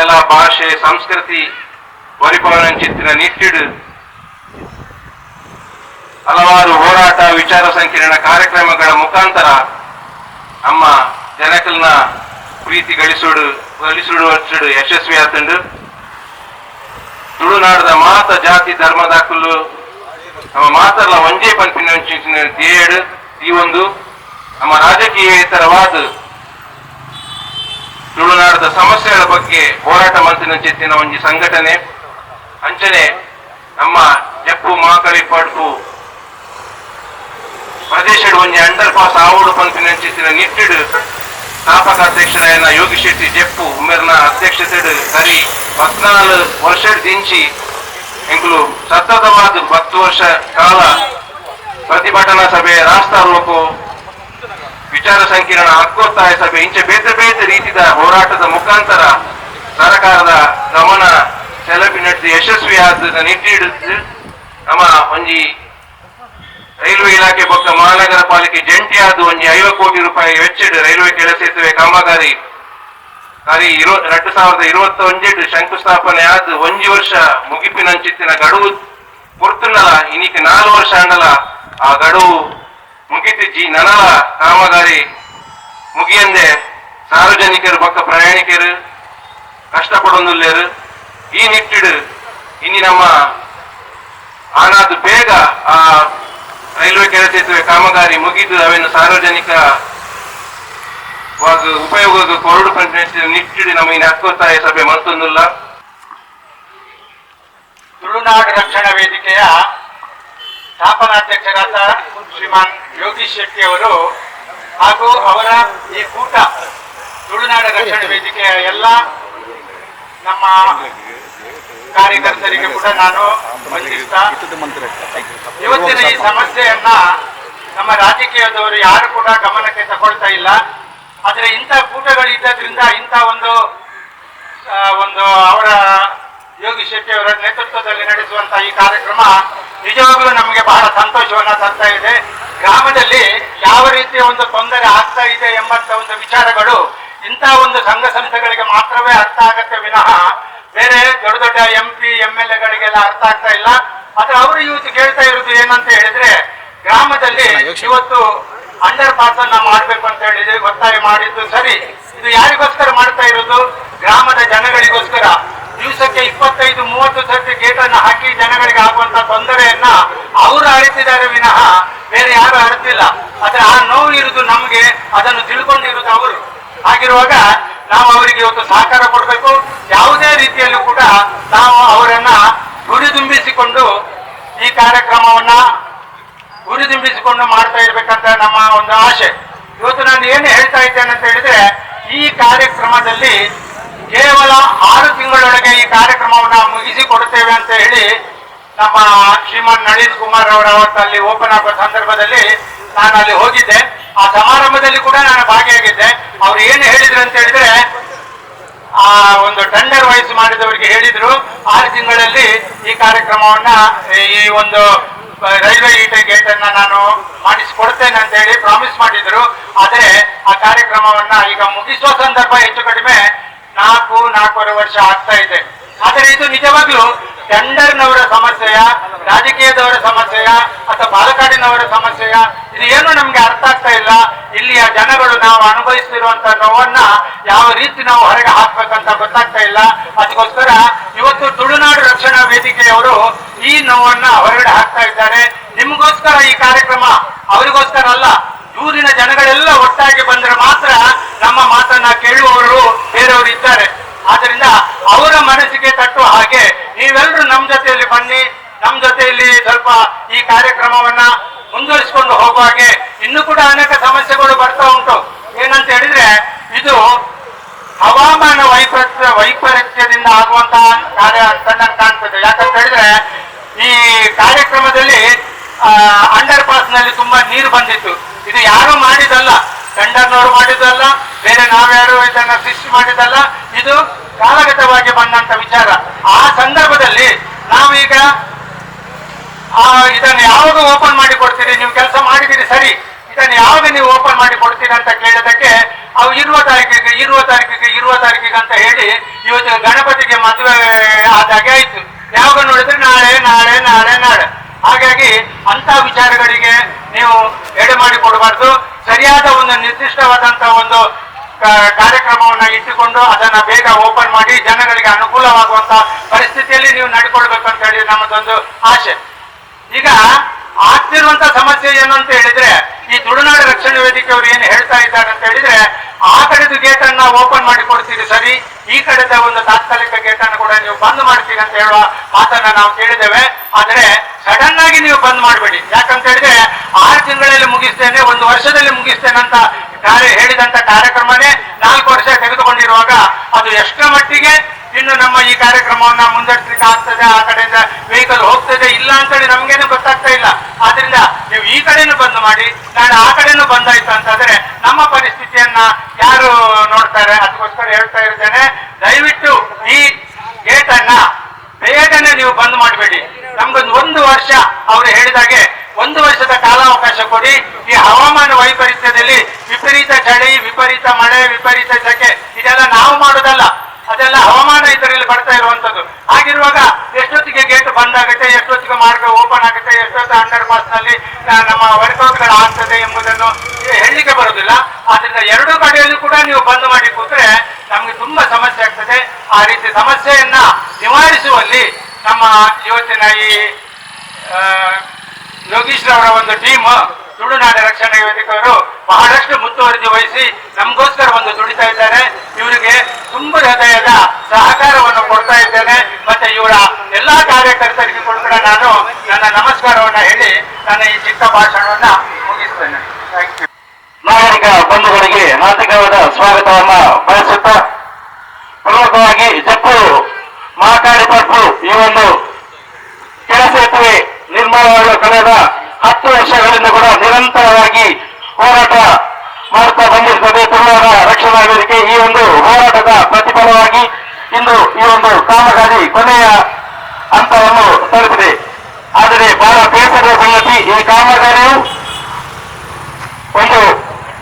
ಜಲ ಭಾಷೆ ಸಂಸ್ಕೃತಿ ಪರಿಪಾಲನೆಂಚಿತ್ತಿನ ನಿಟ್ಟಿಡು ಹಲವಾರು ಹೋರಾಟ ವಿಚಾರ ಸಂಕಿರಣ ಕಾರ್ಯಕ್ರಮಗಳ ಮುಖಾಂತರ ನಮ್ಮ ಜನಕಲ್ನ ಪ್ರೀತಿ ಗಳಿಸುಡು ಯಶಸ್ವಿ ಆತಂಡು ತುಳುನಾಡದ ಮಾತ ಜಾತಿ ಧರ್ಮದಾಕಲು ನಮ್ಮ ಮಾತರ್ಲ ಒಂಜೇ ಪಂಪಿನ ಧ್ಯೇಯಡು ಈ ಒಂದು ನಮ್ಮ ರಾಜಕೀಯೇತರವಾದ ತುಳುನಾಡದ ಸಮಸ್ಯೆಗಳ ಬಗ್ಗೆ ಹೋರಾಟ ಮಂತ್ರಿನ ಚೆತ್ತಿನ ಒಂದು ಸಂಘಟನೆ ಅಂಚನೆ ನಮ್ಮ ಜಪ್ಪು ಮಾಕಳಿ ಪಡ್ಪು ಪ್ರದೇಶದ ಒಂದು ಅಂಡರ್ ಪಾಸ್ ಆವಡು ಪಂಪಿನ ಚೆತ್ತಿನ ನಿಟ್ಟಿಡು ಸ್ಥಾಪಕ ಅಧ್ಯಕ್ಷರಾಯನ ಯೋಗಿ ಶೆಟ್ಟಿ ಜಪ್ಪು ಉಮೇರ್ನ ಅಧ್ಯಕ್ಷತೆಡು ಸರಿ 14 ವರ್ಷ ದಿಂಚಿ ಎಂಕುಲು ಸತತವಾದ 10 ವರ್ಷ ಕಾಲ ಪ್ರತಿಭಟನಾ ಸಭೆ ರಾಸ್ತಾ ರೋಕೋ ವಿಚಾರ ಸಂಕಿರಣ ಹಕ್ಕೊತ್ತಾಯ ಸಭೆ ಇಂಚೆ ಬೇತೆ ಬೇತೆ ರೀತಿಯ ಹೋರಾಟದ ಮುಖಾಂತರ ಸರ್ಕಾರದ ಗಮನ ಸೆಲೆಬಿ ನಡೆಸಿ ಯಶಸ್ವಿಯಾದ ನಿಟ್ಟಿಡಿದ್ದು ನಮ್ಮ ಒಂಜಿ ರೈಲ್ವೆ ಇಲಾಖೆ ಬೊಕ್ಕ ಮಹಾನಗರ ಪಾಲಿಕೆ ಜಂಟಿಯಾದ ಒಂಜಿ 50 ಕೋಟಿ ರೂಪಾಯಿ ವೆಚ್ಚದ ರೈಲ್ವೆ ಕೆಳ ಸೇತುವೆ ಕಾಮಗಾರಿ 2021 ಶಂಕುಸ್ಥಾಪನೆ ಆದ 1 ವರ್ಷ ಮುಗಿಪಿನಂಚಿತ್ತಿನ ಗಡುವು ಪೊರ್ತುನಲ ಇನ್ನಿಕ 4 ವರ್ಷ ಅಂಡಲ ಆ ಗಡುವು ಮುಗಿತಿಜ್ಜಿ ನನಲ ಕಾಮಗಾರಿ ಮುಗಿಯಂದೆ ಸಾರ್ವಜನಿಕರು ಬೊಕ್ಕ ಪ್ರಯಾಣಿಕರು ಕಷ್ಟಪಡೊಂದುಲ್ಲೇರು ಈ ನಿಟ್ಟಿಡು ಇನ್ನಿ ನಮ್ಮ ಆನಾದು ಬೇಗ ಆ ರೈಲ್ವೆ ಕೆಳ ಸೇತುವೆ ಕಾಮಗಾರಿ ಮುಗಿದು ಅವನ್ನು ಸಾರ್ವಜನಿಕ ಉಪಯೋಗ ಕೊರಡು ಪಂಚಾಯತ್ ನಿಟ್ಟಿಡು ನಮ್ಮ ಇನ್ನು ಹಕ್ಕೊತ್ತಾಯ ಸಭೆ ಮತ್ತೊಂದಿಲ್ಲ. ತುಳುನಾಡು ರಕ್ಷಣಾ ವೇದಿಕೆಯ ಸ್ಥಾಪನಾಧ್ಯಕ್ಷರಾದ ಶ್ರೀಮಾನ್ ಯೋಗೀಶ್ ಶೆಟ್ಟಿ ಅವರು ಹಾಗೂ ಅವರ ಈ ಕೂಟ ತುಳುನಾಡು ರಕ್ಷಣಾ ವೇದಿಕೆಯ ಎಲ್ಲ ನಮ್ಮ ಕಾರ್ಯಕರ್ತರಿಗೆ ಕೂಡ ನಾನು ವಂದಿಸ್ತಾ ಇವತ್ತಿನ ಈ ಸಮಸ್ಯೆಯನ್ನ ನಮ್ಮ ರಾಜಕೀಯದವರು ಯಾರು ಕೂಡ ಗಮನಕ್ಕೆ ತಗೊಳ್ತಾ ಇಲ್ಲ. ಆದ್ರೆ ಇಂಥ ಕೂಟಗಳಿದ್ದರಿಂದ ಇಂಥ ಒಂದು ಅವರ ಯೋಗಿ ಶೆಟ್ಟಿ ಅವರ ನೇತೃತ್ವದಲ್ಲಿ ನಡೆಸುವಂತಹ ಈ ಕಾರ್ಯಕ್ರಮ ನಿಜವಾಗ್ಲೂ ನಮಗೆ ಬಹಳ ಸಂತೋಷವನ್ನ ತರ್ತಾ ಇದೆ. ಗ್ರಾಮದಲ್ಲಿ ಯಾವ ರೀತಿಯ ಒಂದು ತೊಂದರೆ ಆಗ್ತಾ ಇದೆ ಎಂಬಂತ ಒಂದು ವಿಚಾರಗಳು ಇಂಥ ಒಂದು ಸಂಘ ಸಂಸ್ಥೆಗಳಿಗೆ ಮಾತ್ರವೇ ಅರ್ಥ ಆಗತ್ತೆ ವಿನಃ ಬೇರೆ ದೊಡ್ಡ ದೊಡ್ಡ MP MLA ಗಳಿಗೆಲ್ಲ ಅರ್ಥ ಆಗ್ತಾ ಇಲ್ಲ. ಆದ್ರೆ ಅವರು ಇವತ್ತು ಕೇಳ್ತಾ ಇರೋದು ಏನಂತ ಹೇಳಿದ್ರೆ ಗ್ರಾಮದಲ್ಲಿ ಇವತ್ತು ಅಂಡರ್ ಪಾಸ್ ಅನ್ನ ಮಾಡ್ಬೇಕು ಅಂತ ಹೇಳಿದ್ರೆ ಒತ್ತಾಯ ಮಾಡಿದ್ದು ಸರಿ. ಇದು ಯಾರಿಗೋಸ್ಕರ ಮಾಡ್ತಾ ಇರೋದು? ಗ್ರಾಮದ ಜನಗಳಿಗೋಸ್ಕರ. ದಿವಸಕ್ಕೆ 25-30 ಸರ್ತಿ ಗೇಟ್ ಅನ್ನ ಹಾಕಿ ಜನಗಳಿಗೆ ಆಗುವಂತ ತೊಂದರೆಯನ್ನ ಅವರು ಅರಿತಿದ್ದಾರೆ ವಿನಃ ಬೇರೆ ಯಾರು ಅರಿತಿಲ್ಲ. ಆದ್ರೆ ಆ ನೋವು ಇರುವುದು ನಮ್ಗೆ, ಅದನ್ನು ತಿಳ್ಕೊಂಡಿರುವುದು ಅವರು. ಹಾಗಿರುವಾಗ ನಾವು ಅವರಿಗೆ ಇವತ್ತು ಸಹಕಾರ ಕೊಡಬೇಕು. ಯಾವುದೇ ರೀತಿಯಲ್ಲೂ ಕೂಡ ನಾವು ಅವರನ್ನ ಹುರಿದುಂಬಿಸಿಕೊಂಡು ಈ ಕಾರ್ಯಕ್ರಮವನ್ನ ಹುರಿದುಂಬಿಸಿಕೊಂಡು ಮಾಡ್ತಾ ಇರ್ಬೇಕಂತ ನಮ್ಮ ಒಂದು ಆಶೆ. ಇವತ್ತು ನಾನು ಏನು ಹೇಳ್ತಾ ಇದ್ದೇನೆ ಅಂತ ಹೇಳಿದ್ರೆ ಈ ಕಾರ್ಯಕ್ರಮದಲ್ಲಿ ಕೇವಲ 6 ತಿಂಗಳೊಳಗೆ ಈ ಕಾರ್ಯಕ್ರಮವನ್ನ ಮುಗಿಸಿಕೊಡುತ್ತೇವೆ ಅಂತ ಹೇಳಿ ನಮ್ಮ ಶ್ರೀಮಾನ್ ನಳಿನ್ ಕುಮಾರ್ ಅವರ ಅವತ್ತಲ್ಲಿ ಓಪನ್ ಆಗೋ ಸಂದರ್ಭದಲ್ಲಿ ನಾನು ಅಲ್ಲಿ ಹೋಗಿದ್ದೆ. ಆ ಸಮಾರಂಭದಲ್ಲಿ ಕೂಡ ನಾನು ಭಾಗಿಯಾಗಿದ್ದೆ. ಅವ್ರು ಏನು ಹೇಳಿದ್ರು ಅಂತ ಹೇಳಿದ್ರೆ ಆ ಒಂದು ಟೆಂಡರ್ ವೈಸ್ ಮಾಡಿದವರಿಗೆ ಹೇಳಿದ್ರು 6 ತಿಂಗಳಲ್ಲಿ ಈ ಕಾರ್ಯಕ್ರಮವನ್ನ ಈ ಒಂದು ರೈಲ್ವೆ ಗೇಟ್ ಅನ್ನ ನಾನು ಮಾಡಿಸಿಕೊಡ್ತೇನೆ ಅಂತ ಹೇಳಿ ಪ್ರಾಮಿಸ್ ಮಾಡಿದ್ರು. ಆದ್ರೆ ಆ ಕಾರ್ಯಕ್ರಮವನ್ನ ಈಗ ಮುಗಿಸುವ ಸಂದರ್ಭ ಹೆಚ್ಚು ಕಡಿಮೆ 4-4.5 ವರ್ಷ ಆಗ್ತಾ ಇದೆ. ಆದರೆ ಇದು ನಿಜವಾಗ್ಲೂ ಟೆಂಡರ್ನವರ ಸಮಸ್ಯೆಯ, ರಾಜಕೀಯದವರ ಸಮಸ್ಯೆಯ ಅಥವಾ ಬಾಲಕಾಡಿನವರ ಸಮಸ್ಯೆಯ, ಇದು ಏನು ನಮ್ಗೆ ಅರ್ಥ ಆಗ್ತಾ ಇಲ್ಲ. ಇಲ್ಲಿಯ ಜನಗಳು ನಾವು ಅನುಭವಿಸ್ತಿರುವಂತ ನೋವನ್ನ ಯಾವ ರೀತಿ ನಾವು ಹೊರಗೆ ಹಾಕ್ಬೇಕಂತ ಗೊತ್ತಾಗ್ತಾ ಇಲ್ಲ. ಅದಕ್ಕೋಸ್ಕರ ಇವತ್ತು ತುಳುನಾಡು ರಕ್ಷಣಾ ವೇದಿಕೆಯವರು ಈ ನೋವನ್ನ ಹೊರಗಡೆ ಹಾಕ್ತಾ ಇದ್ದಾರೆ. ನಿಮಗೋಸ್ಕರ ಈ ಕಾರ್ಯಕ್ರಮ, ಅವರಿಗೋಸ್ಕರ ಅಲ್ಲ. ಊರಿನ ಜನಗಳೆಲ್ಲ ಒಟ್ಟಾಗಿ ಬಂದ್ರೆ ಮಾತ್ರ ನಮ್ಮ ಮಾತನ್ನ ಕೇಳುವವರು ಬೇರೆಯವರು ಇದ್ದಾರೆ. ಆದ್ರಿಂದ ಅವರ ಮನಸ್ಸಿಗೆ ತಟ್ಟುವ ಹಾಗೆ ನೀವೆಲ್ಲರೂ ನಮ್ಮ ಜೊತೆಯಲ್ಲಿ ಬನ್ನಿ. ನಮ್ಮ ಜೊತೆಯಲ್ಲಿ ಸ್ವಲ್ಪ ಈ ಕಾರ್ಯಕ್ರಮವನ್ನ ಮುಂದುವರಿಸಿಕೊಂಡು ಹೋಗುವ ಹಾಗೆ ಇನ್ನೂ ಕೂಡ ಅನೇಕ ಸಮಸ್ಯೆಗಳು ಬರ್ತಾ ಉಂಟು. ಏನಂತ ಹೇಳಿದ್ರೆ ಇದು ಹವಾಮಾನ ವೈಪರೀತ್ಯದಿಂದ ಆಗುವಂತಹ ಕಾರ್ಯ ಅಂತ ನನಗೆ ಕಾಣ್ತದೆ. ಯಾಕಂತ ಹೇಳಿದ್ರೆ ಈ ಕಾರ್ಯಕ್ರಮದಲ್ಲಿ ಅಂಡರ್ ಪಾಸ್ ನಲ್ಲಿ ತುಂಬಾ ನೀರು ಬಂದಿತ್ತು. ಇದು ಯಾರು ಮಾಡಿದಲ್ಲ, ಟೆಂಡರ್ನವರು ಮಾಡಿದಲ್ಲ, ಬೇರೆ ನಾವ್ಯಾರು ಇದನ್ನ ಸೃಷ್ಟಿ ಮಾಡಿದಲ್ಲ. ಇದು ಕಾಲಗತವಾಗಿ ಬಂದಂತ ವಿಚಾರ. ಆ ಸಂದರ್ಭದಲ್ಲಿ ನಾವೀಗ ಇದನ್ನು ಯಾವಾಗ ಓಪನ್ ಮಾಡಿ ಕೊಡ್ತೀರಿ, ನೀವು ಕೆಲಸ ಮಾಡಿದಿರಿ ಸರಿ, ಇದನ್ನು ಯಾವಾಗ ನೀವು ಓಪನ್ ಮಾಡಿ ಕೊಡ್ತೀರಿ ಅಂತ ಕೇಳಿದಕ್ಕೆ ಅವು 20 ತಾರೀಕಿಗೆ ಅಂತ ಹೇಳಿ ಇವತ್ತು ಗಣಪತಿಗೆ ಮದುವೆ ಆದಾಗೆ ಆಯ್ತು. ಯಾವಾಗ ನೋಡಿದ್ರೆ ನಾಳೆ. ಹಾಗಾಗಿ ಅಂತ ವಿಚಾರಗಳಿಗೆ ನೀವು ಎಡೆ ಮಾಡಿ ಕೊಡಬಾರ್ದು. ಸರಿಯಾದ ಒಂದು ನಿರ್ದಿಷ್ಟವಾದಂತಹ ಒಂದು ಕಾರ್ಯಕ್ರಮವನ್ನ ಇಟ್ಟುಕೊಂಡು ಅದನ್ನ ಬೇಗ ಓಪನ್ ಮಾಡಿ ಜನಗಳಿಗೆ ಅನುಕೂಲವಾಗುವಂತ ಪರಿಸ್ಥಿತಿಯಲ್ಲಿ ನೀವು ನಡ್ಕೊಳ್ಬೇಕು ಅಂತ ಹೇಳಿ ನಮ್ಮದೊಂದು ಆಶೆ. ಈಗ ಆಗ್ತಿರುವಂತ ಸಮಸ್ಯೆ ಏನು ಅಂತ ಹೇಳಿದ್ರೆ, ಈ ತುಳುನಾಡು ರಕ್ಷಣಾ ವೇದಿಕೆಯವರು ಏನು ಹೇಳ್ತಾ ಇದ್ದಾರೆ ಅಂತ ಹೇಳಿದ್ರೆ, ಆ ಕಡೆದು ಗೇಟ್ ಅನ್ನ ಓಪನ್ ಮಾಡಿ ಕೊಡ್ತೀರಿ ಸರಿ, ಈ ಕಡೆದ ಒಂದು ತಾತ್ಕಾಲಿಕ ಗೇಟ್ ಅನ್ನು ಕೂಡ ನೀವು ಬಂದ್ ಮಾಡ್ತೀರಿ ಅಂತ ಹೇಳುವ ಮಾತನ್ನ ನಾವು ಕೇಳಿದ್ದೇವೆ. ಆದ್ರೆ ಸಡನ್ ಆಗಿ ನೀವು ಬಂದ್ ಮಾಡಬೇಡಿ. ಯಾಕಂತ ಹೇಳಿದ್ರೆ 6 ತಿಂಗಳಲ್ಲಿ ಮುಗಿಸ್ತೇನೆ, 1 ವರ್ಷದಲ್ಲಿ ಮುಗಿಸ್ತೇನೆ ಅಂತ ಹೇಳಿದಂತ ಕಾರ್ಯಕ್ರಮನೇ 4 ವರ್ಷ ತೆಗೆದುಕೊಂಡಿರುವಾಗ ಅದು ಎಷ್ಟರ ಮಟ್ಟಿಗೆ ಇನ್ನು ನಮ್ಮ ಈ ಕಾರ್ಯಕ್ರಮವನ್ನ ಮುಂದಡಿಸ್ಲಿಕ್ಕೆ ಆಗ್ತದೆ, ಆ ಕಡೆಯಿಂದ ವೆಹಿಕಲ್ ಹೋಗ್ತದೆ ಇಲ್ಲ ಅಂತೇಳಿ ನಮ್ಗೇನು ಗೊತ್ತಾಗ್ತಾ ಇಲ್ಲ. ಆದ್ರಿಂದ ನೀವು ಈ ಕಡೆನೂ ಬಂದ್ ಮಾಡಿ, ನಾಳೆ ಆ ಕಡೆನೂ ಬಂದಾಯ್ತು ಅಂತಂದ್ರೆ ನಮ್ಮ ಪರಿಸ್ಥಿತಿಯನ್ನ ಯಾರು ನೋಡ್ತಾರೆ? ಅದಕ್ಕೋಸ್ಕರ ಹೇಳ್ತಾ ಇರ್ತೇನೆ, ದಯವಿಟ್ಟು ಈ ಗೇಟ್ ಅನ್ನ ಬೇಗನೆ ನೀವು ಬಂದ್ ಮಾಡಬೇಡಿ. ನಮ್ಗೊಂದು 1 ವರ್ಷ ಅವರು ಹೇಳಿದಾಗೆ 1 ವರ್ಷದ ಕಾಲಾವಕಾಶ ಕೊಡಿ. ಈ ಹವಾಮಾನ ವೈಪರೀತ್ಯದಲ್ಲಿ ವಿಪರೀತ ಚಳಿ, ವಿಪರೀತ ಮಳೆ, ವಿಪರೀತ ಸೆಕೆ ಇದೆಲ್ಲ ನಾವು ಮಾಡೋದಲ್ಲ, ಅದೆಲ್ಲ ಹವಾಮಾನ ಇದರಲ್ಲಿ ಬರ್ತಾ ಇರುವಂತದ್ದು. ಹಾಗಿರುವಾಗ ಎಷ್ಟೊತ್ತಿಗೆ ಗೇಟ್ ಬಂದ್ ಆಗುತ್ತೆ, ಎಷ್ಟೊತ್ತಿಗೆ ಮಾರ್ಗ ಓಪನ್ ಆಗುತ್ತೆ, ಎಷ್ಟೊತ್ತು ಅಂಡರ್ ಪಾಸ್ ನಲ್ಲಿ ನಮ್ಮ ವರ್ಕೌಟ್ಗಳು ಆಗ್ತದೆ ಎಂಬುದನ್ನು ಹೇಳಲಿಕ್ಕೆ ಬರುವುದಿಲ್ಲ. ಆದ್ರಿಂದ 2 ಕಡೆಯಲ್ಲೂ ಕೂಡ ನೀವು ಬಂದ್ ಮಾಡಿ ಕೂತ್ರೆ ನಮ್ಗೆ ತುಂಬಾ ಸಮಸ್ಯೆ ಆಗ್ತದೆ. ಆ ರೀತಿ ಸಮಸ್ಯೆಯನ್ನ ನಿವಾರಿಸುವಲ್ಲಿ ನಮ್ಮ ಇವತ್ತಿನ ಈ ಯೋಗೀಶ್ ರವರ ಒಂದು ಟೀಮ್, ತುಳುನಾಡು ರಕ್ಷಣಾ ವೇದಿಕೆಯವರು ಬಹಳಷ್ಟು ಮುತುವರ್ಜಿ ವಹಿಸಿ ನಮಗೋಸ್ಕರ ಒಂದು ದುಡಿತಾ ಇದ್ದಾರೆ. ಇವರಿಗೆ ತುಂಬ ಹೃದಯದ ಸಹಕಾರವನ್ನು ಕೊಡ್ತಾ ಇದ್ದೇನೆ. ಮತ್ತೆ ಇವರ ಎಲ್ಲಾ ಕಾರ್ಯಕರ್ತರಿಗೆ ಕೂಡ ನಾನು ನನ್ನ ನಮಸ್ಕಾರವನ್ನ ಹೇಳಿ ನನ್ನ ಈ ಚಿಕ್ಕ ಭಾಷಣವನ್ನ ಮುಗಿಸ್ತೇನೆ. Thank you. ನಾಗರಿಕ ಬಂಧುಗಳಿಗೆ ಹಾರ್ದಿಕವಾದ ಸ್ವಾಗತವನ್ನ ಬಯಸುತ್ತಾ, ಪ್ರಮುಖವಾಗಿ ಜಪ್ಪು ಮಹಾಕಾಳಿ ಪಟ್ಟು ಈ ಒಂದು ಕೆಳಸೇತುವೆ ನಿರ್ಮಾಣವಾಗಲು ಕಳೆದ 10 ವರ್ಷಗಳಿಂದ ಕೂಡ ನಿರಂತರವಾಗಿ ಹೋರಾಟ ಮಾಡುತ್ತಾ ಬಂದಿರುತ್ತದೆ ತುಳುನಾಡ ರಕ್ಷಣಾ ವೇದಿಕೆ. ಈ ಒಂದು ಹೋರಾಟದ ಪ್ರತಿಫಲವಾಗಿ ಇಂದು ಈ ಒಂದು ಕಾಮಗಾರಿ ಕೊನೆಯ ಹಂತವನ್ನು ತಲುಪಿದೆ. ಆದರೆ ಬಹಳ ಬೇಸರದ ಸಂಗತಿ, ಈ ಕಾಮಗಾರಿಯು ಒಂದು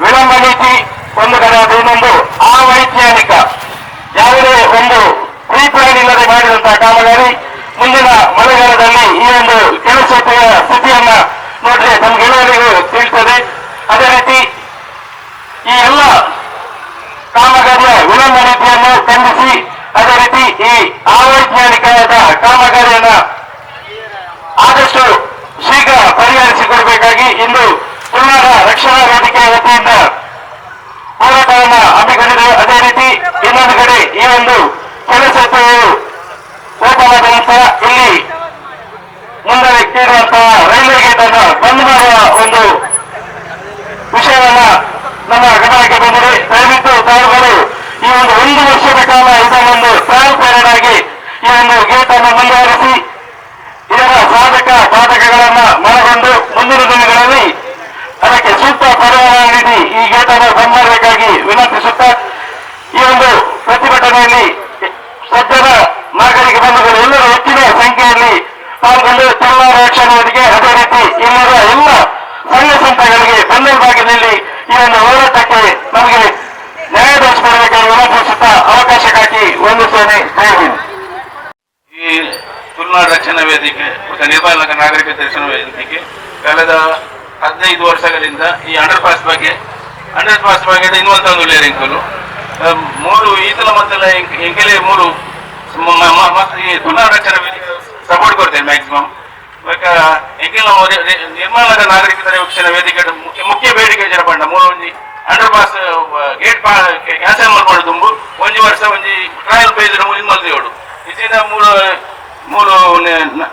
ವಿಳಂಬ ನೀತಿ ಒಂದು ಕಡೆ, ಅದು ಇನ್ನೊಂದು ಅವೈಜ್ಞಾನಿಕ, ಯಾವುದೇ ಒಂದು ಪ್ರೀ ಪ್ಲಾನ್ ಇಲ್ಲದೆ ಮಾಡಿದಂತಹ ಕಾಮಗಾರಿ. ಮುಂದಿನ ಮಳೆಗಾಲದಲ್ಲಿ ಈ ಒಂದು ಕೆಲಸದ ಸ್ಥಿತಿಯನ್ನ ನೋಡಿದ್ರೆ ನಮ್ಗೆಲ್ಲರಿಗೂ ತಿಳಿಸ್ತದೆ. ಅದೇ ರೀತಿ ಈ ಎಲ್ಲ ಕಾಮಗಾರಿಯ ವಿಳಂಬ ನೀತಿಯನ್ನು ಖಂಡಿಸಿ, ಅದೇ ರೀತಿ ಈ ಅವೈಜ್ಞಾನಿಕವಾದ ಕಾಮಗಾರಿಯನ್ನ ಆದಷ್ಟು ಶೀಘ್ರ ಪರಿಹರಿಸಿಕೊಡಬೇಕಾಗಿ ಇಂದು ತುಳುನಾಡ ರಕ್ಷಣಾ ವೇದಿಕೆಯ ವತಿಯಿಂದ ಹೋರಾಟವನ್ನು ಹಮ್ಮಿಕೊಂಡಿದೆ. ಅದೇ ರೀತಿ ಇನ್ನೊಂದು ಕಡೆ ಈ ಒಂದು ಕೆಲಸೇತುವೆಯು ಓಪನ್ ಆದ ನಂತರ ಇಲ್ಲಿ ಮುಂದೆ ಇರುವಂತಹ ರೈಲ್ವೆ ಗೇಟ್ ಅನ್ನು ಬಂದ್ ಮಾಡುವ ಒಂದು ವಿಷಯವನ್ನ ನಮ್ಮ ಗಮನಕ್ಕೆ ಬಂದಿದೆ. ದಯವಿಟ್ಟು ತಾವುಗಳು ಈ ಒಂದು 1 ವರ್ಷದ ಕಾಲ ಇದನ್ನೊಂದು ಟ್ರಯಲ್ ಪೀರಿಯಡ್ ಆಗಿ ಈ ಒಂದು ಗೇಟ್ ಅನ್ನು ಮುಂದುವರಿಸಿ ಇದರ ಸಾಧಕ ಬಾಧಕಗಳನ್ನ ಮನಗೊಂಡು ಮುಂದಿನ ದಿನಗಳಲ್ಲಿ ಅದಕ್ಕೆ ಸೂಕ್ತ ಪರಿಹಾರ ನೀಡಿ ಈ ಗೇಟ್ ಅನ್ನು ಬಂದ್ ಮಾಡಬೇಕಾಗಿ ವಿನಂತಿಸುತ್ತಾ, ಈ ಒಂದು ಪ್ರತಿಭಟನೆಯಲ್ಲಿ ಸಜ್ಜನ ನಾಗರಿಕ ಬಂಧುಗಳು ಎಲ್ಲರೂ ಹೆಚ್ಚಿನ ಸಂಖ್ಯೆಯಲ್ಲಿ ಪಾಲ್ಗೊಂಡು ತುಳುನಾಡ ರಕ್ಷಣಾ ವೇದಿಕೆ, ಅದೇ ರೀತಿ ಇಲ್ಲಿರುವ ಎಲ್ಲ ಸಂಘ ಸಂಸ್ಥೆಗಳಿಗೆ ಬೆನ್ನೆಲುಬಾಗಿ ನಿಲ್ಲಿ ಈ ಒಂದು ಹೋರಾಟಕ್ಕೆ ನಮಗೆ ನ್ಯಾಯ ದೊರಕಿಸಬೇಕಾಗಿ ವಿನಂತಿಸುತ್ತಾ ಅವಕಾಶಕ್ಕಾಗಿ ವಂದಿಸುತ್ತೇನೆ. ಜೈ ಹಿಂದ್. ಈ ತುಳುನಾಡು ರಕ್ಷಣಾ ವೇದಿಕೆ ಮತ್ತು ನಿರ್ಮಾಣ ನಾಗರಿಕ ರಕ್ಷಣಾ ವೇದಿಕೆ ಕಳೆದ 15 ವರ್ಷಗಳಿಂದ ಈ ಅಂಡರ್ ಪಾಸ್ ಬಗ್ಗೆ ಇನ್ನೊಂದು ಒಂದು ಲೇರಿಂಗ್ಗಳು 3 ಈತಲ ಮೊದಲ ಎಂಕೆಲೆ 3 ಈ ತುಳುನಾಡು ರಕ್ಷಣಾ ವೇದಿಕೆ ಸಪೋರ್ಟ್ ಕೊಡ್ತೇನೆ ಮ್ಯಾಕ್ಸಿಮಮ್. ಎಂಕೆಲ್ಲ ನಿರ್ಮಾಣ ನಾಗರಿಕ ರಕ್ಷಣಾ ವೇದಿಕೆ ಮುಖ್ಯ ಬೇಡಿಕೆ ಜರಪಂಡ 3 ಅಂಡರ್ ಪಾಸ್ ಗೇಟ್ ಕ್ಯಾನ್ಸಲ್ ಮಾಡ್ಕೊಂಡು ತುಂಬು 1 ವರ್ಷ ಒಂಜಿ ಟ್ರಯಲ್ ಪೇಜ್ ಮಲ್ದಿಯೋಡು ಇದರಿಂದ 3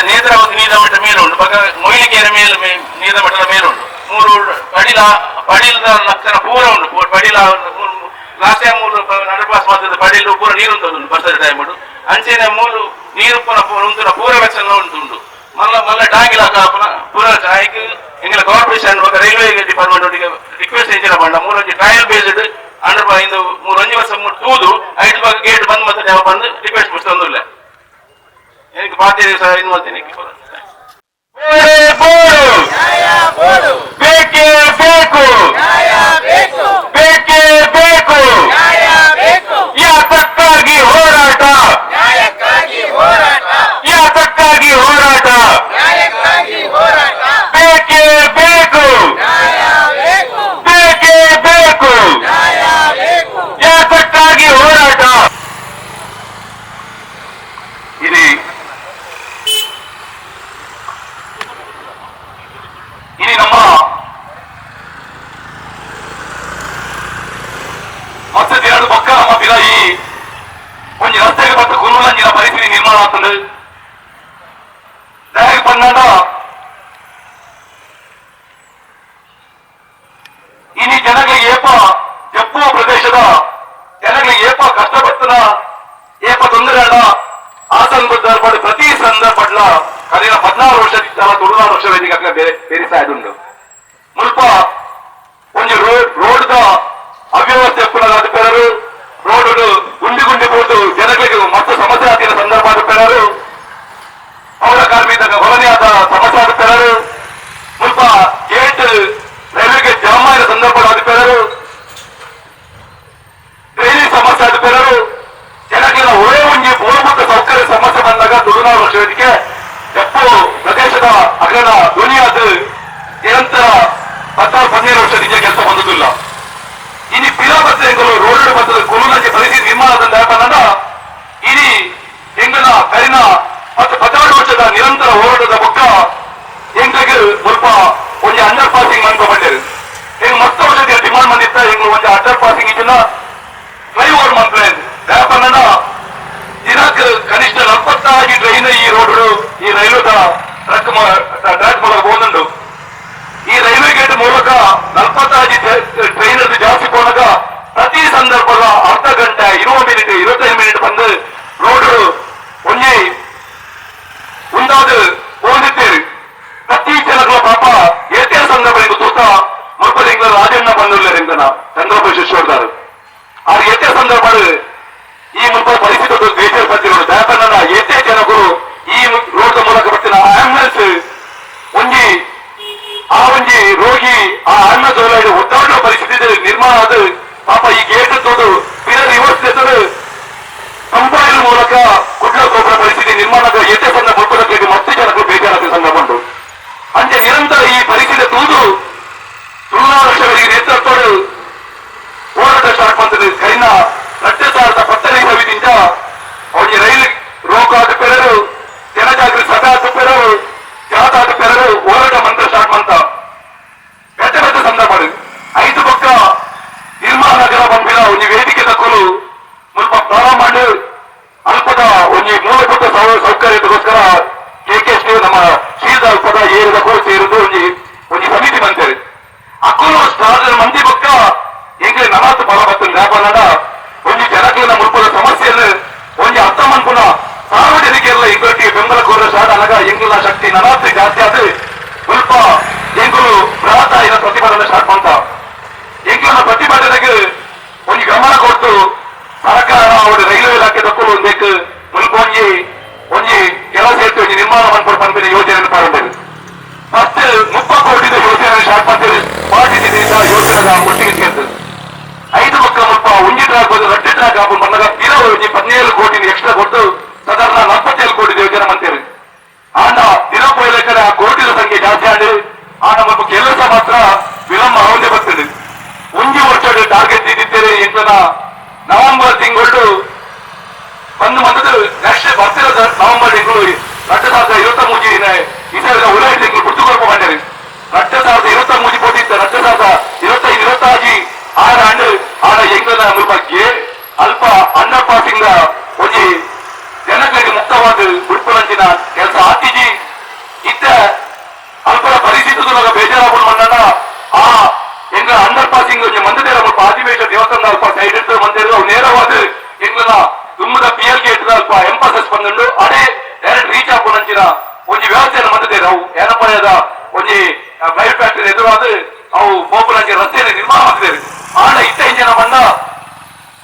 ನೇತ್ರಾವತಿ ನೀರ ಮಟ್ಟ ಮೇಲುಂಟು, ಪಕ್ಕ ಮೊಯ್ಲಿಕೆರೆ ನೀರ ಮಟ್ಟದ ಮೇಲುಂಟು, 3 ಪಡಿಲದ ಲಕ್ಷಣ ಪೂರ ಉಂಟು. ಪಡಿಲ ಲಾಸ್ಟ್ ಟೈಮ್ 3 ಅಂಡರ್ ಪಾಸ್ ಮಾಡ್ತದೆ, ಪಡಿಲು ಪೂರ ನೀರು ಉಂಟು ಬರ್ತದೆ ಟೈಮ್ ಉಂಟು. ಅಂಚೆನ 3 ನೀರು ಉಂಟು ಪೂರ ಲಕ್ಷಣ ಉಂಟು. ಮಲ್ಲ ಟಾಂಗಿಲ ಪೂರ ಆಯ್ಕೆ ಎಂಗಲ ಕಾರ್ಪೊರೇಷನ್ ರೈಲ್ವೆ ಡಿಪಾರ್ಟ್ಮೆಂಟ್ ರಿಕ್ವೆಸ್ಟ್ ಎಂಚಿನ ಬಂಡ 3 ಟ್ರಯಲ್ ಬೇಸ್ಡ್ ಅಂಡರ್ ಪಾಸ್ ಇಂದು 1 ವರ್ಷ ತೂದು 5 ಭಾಗ ಗೇಟ್ ಬಂದ್ ಮತ್ತೆ ಯಾವ ಬಂದು ರಿಕ್ವೆಸ್ಟ್ ಪುಸ್ತಕ എനിക്ക് പാർട്ടി ഇന്ന് വന്നേക്ക് ಬೇಕೇ ಬೇಕು. ಸಂದರ್ಭ ಪ್ರತಿ ಸಂದರ್ಭಡ್ಲ ಕಲಿನ 14 ವರ್ಷದಿಂದ 16 ವರ್ಷ ವೇದಿಕೆ ಬೇರೆ ಸಾಯ್ದುಂಡು ಮುಲ್ಪ ಒಂದು ರೋಡ್ ಅವ್ಯವಸ್ಥೆ ಪುನರಾದ ಪೇರರು ರೋಡ್ ಗುಂಡಿ ಗುಂಡಿ ಬೋದು ಜನಗಳಿಗೆ ಮತ್ತು ಸಮಸ್ಯೆ ಆಗಿನ ಸಂದರ್ಭ ಆದ ಪೇರರು ಪೌರ ಕಾರ್ಮಿಕ ಹೊರನೆಯಾದ ಸಮಸ್ಯೆ ಆದ ಪೇರರು ಮುಲ್ಪ ಗೇಟ್ ರೈಲ್ವೆ ಗೇಟ್ ಜಾಮ್ ಆದ ಸಂದರ್ಭ ಆದ ಪೇರರು ಡ್ರೈನೇಜ್ ಸಮಸ್ಯೆ ಆದ ಪೇರರು ಜನಗಳ ಒಳ್ಳೆ ಒಂಜಿ ಮೂಲಭೂತ ಸೌಕರ್ಯ ಸಮಸ್ಯೆ ಬಂದಾಗ 16 ವರ್ಷ ವೇದಿಕೆ ಎಪ್ಪು ಪ್ರದೇಶದ ಅಗ್ರದ ಧ್ವನಿಯಾದ ನಿರಂತರ 16-17 ವರ್ಷ ನಿಜ ಕೆಲಸ ಬಂದುದಿಲ್ಲ ಇನಿ ಪಿರಾ ಬಸ್ಸೆಗಳು ರೋಡ್ ಬಸ್ ಕುರುನಂಚೆ ಪರಿಸ್ಥಿತಿ ನಿರ್ಮಾಣದ ಯಾಕಂದ ಇನಿ ಎಂಗನ ಕರಿನ ಮತ್ತು 16 ವರ್ಷದ ನಿರಂತರ ಹೋರಾಟದ ಬೊಕ್ಕ ಎಂಗಳಿಗೆ ಸ್ವಲ್ಪ ಒಂದು ಅಂಡರ್ ಪಾಸಿಂಗ್ ಅನ್ಕೊಂಡ್ರು ಹೆಂಗ್ ಮಸ್ತ್ ವರ್ಷದ ಡಿಮಾಂಡ್ ಬಂದಿತ್ತ ಹೆಂಗ್ ಒಂದು ಅಂಡರ್ ಪಾಸಿಂಗ್ ಇದನ್ನ ಫ್ಲೈಓವರ್ ಮಂತ್ಲೇನ್ ಯಾಕಂದ ದಿನಕ್ಕೆ ಕನಿಷ್ಠ 45 ಟ್ರೈನ್ ಈ ರೋಡ್ ಈ ರೈಲು ಟ್ರ್ಯಾಕ್ ಮೂಲಕ ಹೋಗುಂಡು ಈ ರೈಲ್ವೆ ಗೇಟ್ ಮೂಲಕ 45 ಟ್ರೈನ್ ಜಾಸ್ತಿ ಹೋದಾಗ ಪ್ರತಿ ಸಂದರ್ಭದ ಅರ್ಧ ಗಂಟೆ 20 ಮಿನಿಟ್ 25 ಮಿನಿಟ್ ಬಂದು ರೋಡ್ ಒಂಜಿ ಉಂದಾದ ಹೋಗಿದ್ದೇವೆ ಪ್ರತಿ ಜನಗಳ ಪಾಪ ಏತೇ ಸಂದರ್ಭ ತೂತ ಮುಲ್ಪದ ರಾಜಣ್ಣ ಬಂದುಳ್ಳರಿಂದನ ಚಂದ್ರಪ್ಪ ಶಿಷ್ಯೋರ್ದಾರು ಆ ಏತೇ ಸಂದರ್ಭ ಈ ಮುಲ್ಪ ಪರಿಸ್ಥಿತಿ ದೇಶದ ಪತ್ತಿರೋದು ದಯಾಪನ್ನ ಏತೇ ಜನಗಳು ಈ ರೋಡ್ ಮೂಲಕ ಬರ್ತಿನ ಆಂಬುಲೆನ್ಸ್ ಒಂಜಿ ಆ ಒಂಜಿ ರೋಗಿ ಆ ಅಣ್ಣ ಜೋಲ ಒದ್ದಾಡುವ ಪರಿಸ್ಥಿತಿ ನಿರ್ಮಾಣ ಆದ ಪಾಪ ಈ ಗೇಟ್ ತೋದು ಬೇರೆ ರಿವರ್ಸ್ ಎತ್ತದು ಕಂಪೈಲ್ ಮೂಲಕ ಕುಡ್ಲ ಗೊಬ್ಬರ ಪರಿಸ್ಥಿತಿ ನಿರ್ಮಾಣ ಏತೇ ಸಂದ ಮುಲ್ಪದಕ್ಕೆ ಮತ್ತೆ ಜನಗಳು ಬೇಜಾರಾದ ಸಂದರ್ಭ ಉಂಟು ಅಂತೆ ನಿರಂತರ ಈ ಪರಿಸ್ಥಿತಿ ತೂದು 16 ವರ್ಷಗಳಿಗೆ ನೇತೃತ್ವಡು ಹೋರಾಟ ಸ್ಟಾರ್ಟ್ ಮಾಡ್ತದೆ ಕೈನ 2010 ಸಮಿತಿಯಿಂದ ಅವರಿಗೆ ರೈಲು ರೋಗ ಆದ ಪೆರರು ಜನಜಾಗೃತಿ ಸಭೆ ಆದ ಪೆರರು ಜಾಥಾ ಆದ ಪೆರರು ಹೋರಾಟ ಮಂತ್ರ ಸ್ಟಾರ್ಟ್ ಮಾಡ್ತ ಬೆಟ್ಟ ಬೆಟ್ಟ ಸಂದರ್ಭ 5 ಪಕ್ಕ ನಿರ್ಮಾಣ ನಗರ ಬಂದಿಲ್ಲ ಒಂದು ವೇದಿಕೆ ತಕ್ಕಲು ಸ್ವಲ್ಪ ಪ್ರಾರಂಭ ಮಾಡಿ ಅಲ್ಪದ ಒಂದು ಮೂಲಭೂತ ಸೌಕರ್ಯದಗೋಸ್ಕರ ಕೆಕೆಎಸ್ಟಿ ನಮ್ಮ ಶೀರ್ದ ಅಲ್ಪದ ಏರಿದ ಕೂಡ ಸೇರಿದ್ದು ಒಂದು ಸಮಿತಿ ಬಂತೇವೆ ಅಕ್ಕಲು ಸ್ಥಳದ ಮಂದಿ ಪಕ್ಕ ಹೆಂಗೆ 40 ಬಲ ಬರ್ತದೆ ವ್ಯಾಪಾರ ಒಂದು ಜನಗಳ ಮುಲ್ಪದ ಸಮಸ್ಯೆಯನ್ನು ಒಂದು ಅರ್ಥ ಮಾಡ್ಕೊಂಡ ಸಾರ್ವಜನಿಕರೆಲ್ಲ ಇಂಗೊಟ್ಟಿಗೆ ಬೆಂಬಲ ಕೋರ ಶಾಡ ಅನಗ ಎಂಗುಲ ಶಕ್ತಿ 40 ಜಾಸ್ತಿ ಆದ ಸ್ವಲ್ಪ ಎಂಗುಲು ಬೃಹತ್ ಆಯ್ದ ಪ್ರತಿಭಟನೆ ಸ್ಟಾರ್ಟ್ ಮಾಡ್ತ ಎಂಗುಲ ಪ್ರತಿಭಟನೆಗೆ ಒಂದು ಗಮನ ಕೊಟ್ಟು ಸರ್ಕಾರ ಅವರ ರೈಲ್ವೆ ಇಲಾಖೆ ತಕ್ಕೊಂಡು ಒಂದಕ್ಕೆ ಮುಲ್ಪ ಒಂಜಿ ಕೆಲಸ ಇಟ್ಟು ಒಂದು ನಿರ್ಮಾಣ ಮಾಡ್ಕೊಂಡು ಬಂದ ಯೋಜನೆ ಪ್ರಾರಂಭ ಫಸ್ಟ್ 30 ಕೋಟಿ ಯೋಜನೆ ಸ್ಟಾರ್ಟ್ ಮಾಡ್ತೇವೆ ಪಾರ್ಟಿಸಿದಿಂದ ಯೋಜನೆ ಒಟ್ಟಿಗೆ ಸೇರ್ತದೆ 5 ಮಕ್ಕಳ ಮುಲ್ಪ ಒಂಜಿ ಟ್ರಾಕ್ ಬಂದು 2 ಟ್ರಾಕ್ ಹಾಕೊಂಡು ಬಂದಾಗ 17 ಕೋಟಿ ಎಕ್ಸ್ಟ್ರಾ ಕೊಟ್ಟು ಸಾಧಾರಣ 47 ಕೋಟಿ ಯೋಜನೆ ಮಾಡ್ತೇವೆ ಆಂಡ ದಿನಪೋಯ್ಲೆಕ್ಕರೆ ಆ ಕೋಟಿಯ ಸಂಖ್ಯೆ ಜಾಸ್ತಿ ಆಡಿ ಆಂಡ ಮುಲ್ಪ ಕೆಲಸ ಮಾತ್ರ ವಿಳಂಬ ಅವನೇ ಬರ್ತದೆ ಒಂಜಿ ವರ್ಷ ಟಾರ್ಗೆಟ್ ಇದ್ದಿದ್ದೇವೆ ಎಂಟನ ನವೆಂಬರ್ ತಿಂಗಳು ಬಂದು ಬಂದದ್ದು ನೆಕ್ಸ್ಟ್ ಬರ್ತಿರೋದು ನವೆಂಬರ್ ತಿಂಗಳು 2023 ಇಸದ ಉಲೈ ತಿಂಗಳು ಪುರ್ತುಕೊಳ್ಪ ಮಾಡಿರಿ 2023 ಪೋಟಿತ್ತು 2025 ಆಡ ಅಂಡು ಆಡ ಎಂಗನ ಮುಲ್ಪಕ್ಕೆ ಅಲ್ಪ ಅಂಡರ್ ಪಾಸಿಂಗ್ ಒಂಜಿ ಜನಗಳಿಗೆ ಮುಕ್ತವಾದ ಉಡ್ಪುನಂಚಿನ ಕೆಲಸ ಆತಿಜಿ ಇತ್ತ ಅಲ್ಪದ ಪರಿಸ್ಥಿತಿ ಬೇಜಾರಾಗ್ಕೊಂಡು ಬಂದ ಆ ಎಂಗ ಅಂಡರ್ ಪಾಸಿಂಗ್ ಒಂಜಿ ಮಂದದೇರ ಮುಲ್ಪ ಆದಿವೇಶ ದೇವಸ್ಥಾನ ಅಲ್ಪ ಸೈಡ್ ಇಟ್ಟು ಮಂದಿರ ನೇರವಾದ ಎಂಗನ ದುಮ್ಮದ PL ಗೇಟ್ ಅಲ್ಪ ಎಂಪಸಸ್ ಬಂದುಂಡು ಅದೇ ಡೈರೆಕ್ಟ್ ರೀಚ್ ಆಪುನಂಚಿನ ಒಂಜಿ ವ್ಯವಸ್ಥೆಯನ್ನು ಮಂದಿದ್ದೇವೆ ಅವು ಏನಪ್ಪದ ಒಂಜಿ ಬೈಲ್ ಫ್ಯಾಕ್ಟರಿ ಎದುರಾದ ಅವು ಬೋಪುನಂಚಿ ರಸ್ತೆಯನ್ನು ನಿರ್ಮಾಣ ಮಾಡ್ತಿದ್ದೇವೆ ಆಡ ಇತ್ತ ಇಂಜನ ಬಂದ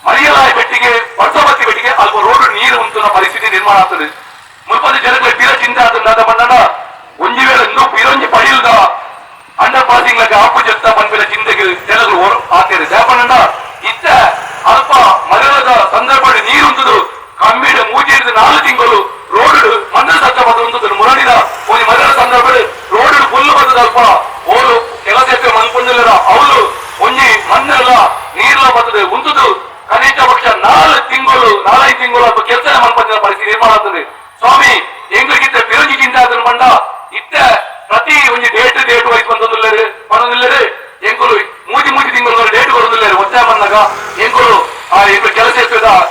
ಮರಿಯಲಾಯ ಬೆಟ್ಟಿಗೆ ವರ್ಷಬತ್ತಿ ಬೆಟ್ಟಿಗೆ ಅಲ್ಪ ರೋಡ್ ನೀರು ಉಂಟು ಪರಿಸ್ಥಿತಿ ನಿರ್ಮಾಣ ಆಗ್ತದೆ ಮುಲ್ಪದ ಜನಗಳಿಗೆ ತೀರ ಚಿಂತೆ ಆದ ಬಂದ ಒಂಜಿ ವೇಳೆ ಇನ್ನೂ ಪಿರೊಂಜಿ ಪಡಿಲ್ದ ಅಂಡರ್ ಪಾಸಿಂಗ್ ಲಾಗ ಆಪು ಜತ್ತ ಬಂದ ಚಿಂತೆಗೆ ಜನಗಳು ಆಗ್ತದೆ ದೇಪಣ್ಣ ಇತ್ತ ಅಲ್ಪ ಮರದ ಸಂದರ್ಭ ನೀರು ಉಂಟದು ಕಮ್ಮಿಡ 4 ತಿಂಗಳು ರೋಡ್ ಮಂದ್ರ ಸತ್ತ ಬಂದ ಮುರಳಿನ ಒಂದು ಮರದ ಸಂದರ್ಭ ರೋಡ್ ಫುಲ್ ಬಂದದ ಅಲ್ಪ ಓರು ಕೆಲಸ ಮನ್ಕೊಂಡಿಲ್ಲ ಅವಳು ಒಂಜಿ ಮಣ್ಣೆಲ್ಲ ನೀರ್ಲ ಬರ್ತದೆ ಉಂಟದು ಕನಿಷ್ಠ ಪಕ್ಷ 4 ತಿಂಗಳು 5 ತಿಂಗಳು ಅಥವಾ ಕೆಲಸ ಮನ್ಪಂಚಿನ ಪರಿಸ್ಥಿತಿ ನಿರ್ಮಾಣ ಆಗ್ತದೆ ಸ್ವಾಮಿ ಎಂಗ್ಲಿಗಿಂತ ಪಿರಂಜಿ ಚಿಂತೆ ಆದ್ರೆ ಮಂಡ ಇತ್ತ ಪ್ರತಿ ಒಂದು ಡೇಟ್ ವೈಸ್ ಬಂದಿಲ್ಲರು ಎಂಗುಲು ಮೂಜಿ ತಿಂಗಳು ಡೇಟ್ ಬರುದಿಲ್ಲ ಒತ್ತಾಯ ಬಂದಾಗ ಎಂಗುಲು ಕೆಲಸ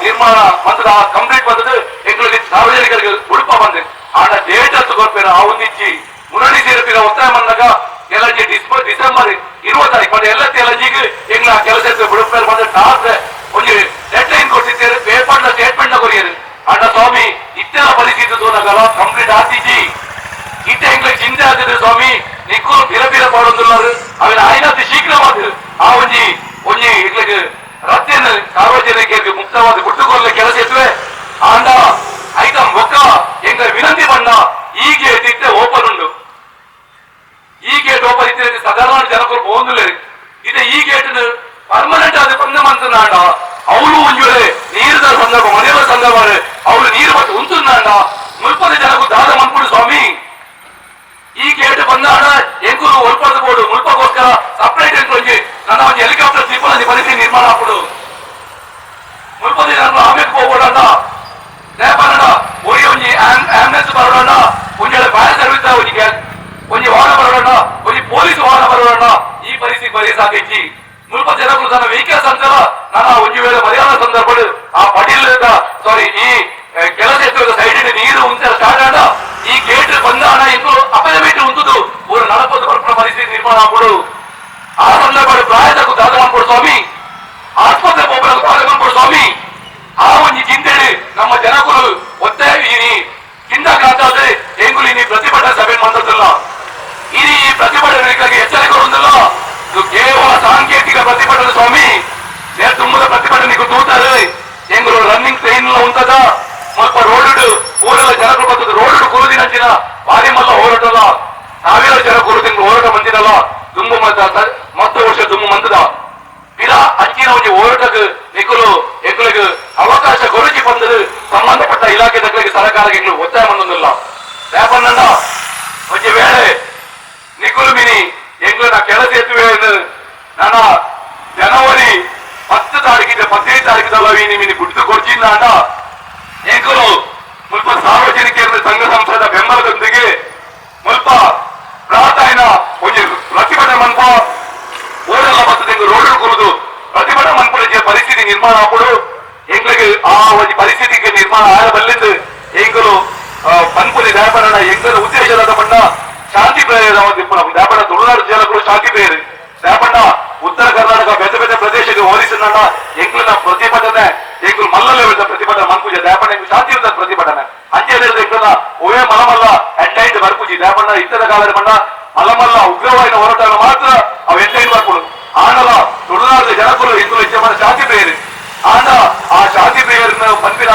ನಿರ್ಮಾಣ ಬಂದದ ಕಂಪ್ಲೀಟ್ ಬಂದದ್ದು ಎಂಗುಲಿಗೆ ಸಾರ್ವಜನಿಕರಿಗೆ ಉಡುಪ ಬಂದೆ ಆಡ ಡೇಟ್ ಹತ್ತು ಕೊಡ್ಪೇರ ಆ ಒಂದಿಚ್ಚಿ ಮುರಳಿ ಸೇರ್ಪಿನ ಒತ್ತಾಯ ಬಂದಾಗ ಎಲ್ಲಜಿ ಡಿಸೆಂಬರ್ 20 ಎಲ್ಲ ಎಲ್ಲಜಿಗೆ ಎಂಗ್ಲ ಕೆಲಸ ಬಿಡುಪೇರ್ ಬಂದ ಟಾಸ್ ಒಂದು ಡೆಡ್ ಲೈನ್ ಕೊಟ್ಟಿದ್ದೇವೆ ಪೇಪರ್ ಸ್ಟೇಟ್ಮೆಂಟ್ ಕೊರಿಯರು ಅಣ್ಣ ಸ್ವಾಮಿ ಇತ್ತೆಲ್ಲ ಪರಿಸ್ಥಿತಿ ನನ್ನ ಒಂದು ಹೆಲಿಕಾಪ್ಟರ್ ತ್ರಿಪುರ ಪರಿಸ್ಥಿತಿ ನಿರ್ಮಾಣ ಹಾಕೊಡು ಮುಲ್ಪದಿ ನಾನು ಆಮೇಲೆ ಹೋಗೋಣ ನೇಪಾಳ ಒಳ್ಳೆ ಒಂಜಿ ಆಂಬುಲೆನ್ಸ್ ಬರೋಣ ಒಂಜೆ ಫೈರ್ ಸರ್ವಿಸ್ ಒಂಜಿ ವಾಹನ ಬರೋಣ ಒಂಜಿ ಪೊಲೀಸ್ ವಾಹನ ಬರೋಣ ಈ ಪರಿಸ್ಥಿತಿ ಪರಿಸಾಕೈತಿ ಮುಲ್ಪ ಜನಗಳು ತನ್ನ ವೆಹಿಕಲ್ಸ್ ಅಂತಾರ ನಾನು ಒಂಜಿ ವೇಳೆ ಮರ್ಯಾದ ಸಂದರ್ಭ ಆ ಪಡಿಲದ ಸಾರಿ ಈ ಕೆಲಸ ಎತ್ತುವ ಸೈಡಿನ ನೀರು ಉಂಟು ಸ್ಟಾರ್ಟ್ ಆಡ ಈ ಗೇಟ್ ಬಂದಾಣ ಎಂದು ಅಪಾಯಮೇಟ್ ಉಂಟುದು ಒಂದು 40 ಪರಿಸ್ಥಿತಿ ನಿರ್ಮಾಣ ಆಗ್ಬಿಡು ಆ ಸಂದರ್ಭ ಪ್ರಾಯದಕ್ಕೂ ದಾದ ಮಾಡ್ಕೊಡು ಸ್ವಾಮಿ ಆಸ್ಪತ್ರೆ ಹೋಗ್ಬೇಕು ದಾದ ಮಾಡ್ಕೊಡು ಸ್ವಾಮಿ ಆ ಒಂದು ಚಿಂತೆಳಿ ನಮ್ಮ ಜನಗಳು ಒತ್ತಾಯ ಕಿಂದ ಕಾತಾದ್ರೆ ಹೆಂಗುಲಿ ನೀ ಪ್ರತಿಭಟನೆ ಸಭೆ ಮಂದಲ್ಲ ಈ ಪ್ರತಿಭಟನೆಗಾಗಿ ಎಚ್ಚರಿಕೆ ಹೊಂದಿಲ್ಲ ಇದು ಕೇವಲ ಸಾಂಕೇತಿಕ ಪ್ರತಿಭಟನೆ ಸ್ವಾಮಿ ತುಂಬದ ಪ್ರತಿಭಟನೆಗೂ ತೂತಾರೆ ಹೆಂಗರು ರನ್ನಿಂಗ್ ಟ್ರೈನ್ ಉಂಟದ ಸ್ವಲ್ಪ ರೋಡ್ ಊರೆಲ್ಲ ಜನಗಳು ಬರ್ತದೆ ರೋಡ್ ಕುರುದಿನಂಚಿನ ಭಾರಿ ಮಲ್ಲ ಹೋರಾಟಲ್ಲ ಸಾವಿರಾರು ಜನ ಕುರುದಿನ ಹೋರಾಟ ಮಂದಿರಲ್ಲ ದುಂಬು ಮತ್ತು ವರ್ಷ ದುಂಬು ಮಂದದ ಇದ ಅಂಚಿನ ಒಂದು ಹೋರಾಟಕ್ಕೆ ಎಕ್ಕಳಿಗೆ ಅವಕಾಶ ಕೊರಚಿ ಬಂದದು ಸಂಬಂಧಪಟ್ಟ ಇಲಾಖೆಗಳಿಗೆ ಸರ್ಕಾರಕ್ಕೆ ಒತ್ತಾಯ ಬಂದಿಲ್ಲ ವ್ಯಾಪಾರ ಒಂಜಿ ವೇಳೆ ನಿಗುಲು ಮಿನಿ ಎಂಗ್ಲ ಕೆಲಸ ಎತ್ತುವೆ ನಾನು ಜನವರಿ 10 ತಾರೀಕಿಗೆ 15 ತಾರೀಕಿದಲ್ಲ ಮಿನಿ ಬಿಟ್ಟು ಕೊಡ್ಚಿಲ್ಲ ಅಣ್ಣ ಎಂಕರು ಸ್ವಲ್ಪ ಸಾರ್ವಜನಿಕರ ಸಂಘ ಸಂಸ್ಥೆದ ಬೆಂಬಲದೊಂದಿಗೆ ಸ್ವಲ್ಪ ಪ್ರಾತಾಯಿನ ಒಂದು ಪ್ರತಿಭಟನೆ ಮನ್ಪ ಓಡೆಲ್ಲ ಬರ್ತದೆ ರೋಡ್ ಕುರುದು ಪ್ರತಿಭಟನೆ ಮನ್ಪಡ ಪರಿಸ್ಥಿತಿ ನಿರ್ಮಾಣ ಆಗ್ಬಿಡು ಎಂಗ್ಳಿಗೆ ಆ ಒಂದು ಪರಿಸ್ಥಿತಿಗೆ ನಿರ್ಮಾಣ ಆಗಬಲ್ಲಿದ್ದು ಎಂಗಲು ಪನ್ಪುಲಿ ವ್ಯಾಪಾರ ಎಂಗಲ ಉದ್ದೇಶದ ಬಣ್ಣ ಶಾಂತಿ ಪ್ರೇರ ವ್ಯಾಪಾರ ತುಳುನಾಡು ಜನಗಳು ಶಾಂತಿ ಪ್ರೇರಿ ವ್ಯಾಪಾರ ಉತ್ತರ ಕರ್ನಾಟಕ ಬೇರೆ ಬೇರೆ ಪ್ರದೇಶಕ್ಕೆ ಹೋಲಿಸಿದ ಎಂಗ್ಲಿನ ಪ್ರತಿಭಟನೆ ಎಂಗ್ಲು ಮಲ್ಲಲ್ಲೇ ಬೆಳೆದ ಪ್ರತಿಭಟನೆ ಮನ್ಪೂಜೆ ವ್ಯಾಪಾರ ಶಾಂತಿ ಇರ್ತದ ಪ್ರತಿಭಟನೆ ಅಂಚೆ ಎಂಗ್ಲನ ಓವೇ ಮಲಮಲ್ಲ ಎಂಟೈಟ್ ಬರ್ಪೂಜಿ ವ್ಯಾಪಾರ ಇತರ ಕಾಲದ ಬಣ್ಣ ಮಲಮಲ್ಲ ಉಗ್ರವಾದ ಹೋರಾಟ ಮಾತ್ರ ಅವು ಎಂಟೈಟ್ ಬರ್ಕೊಡು ಆನಲ ತುಳುನಾಡು ಜನಗಳು ಎಂಗ್ಲು ಹೆಚ್ಚು ಶಾಂತಿ ಪ್ರೇರಿ ಆನ ಆ ಶಾಂತಿ ಪ್ರೇಯರ್ನ ಪಂಪಿನ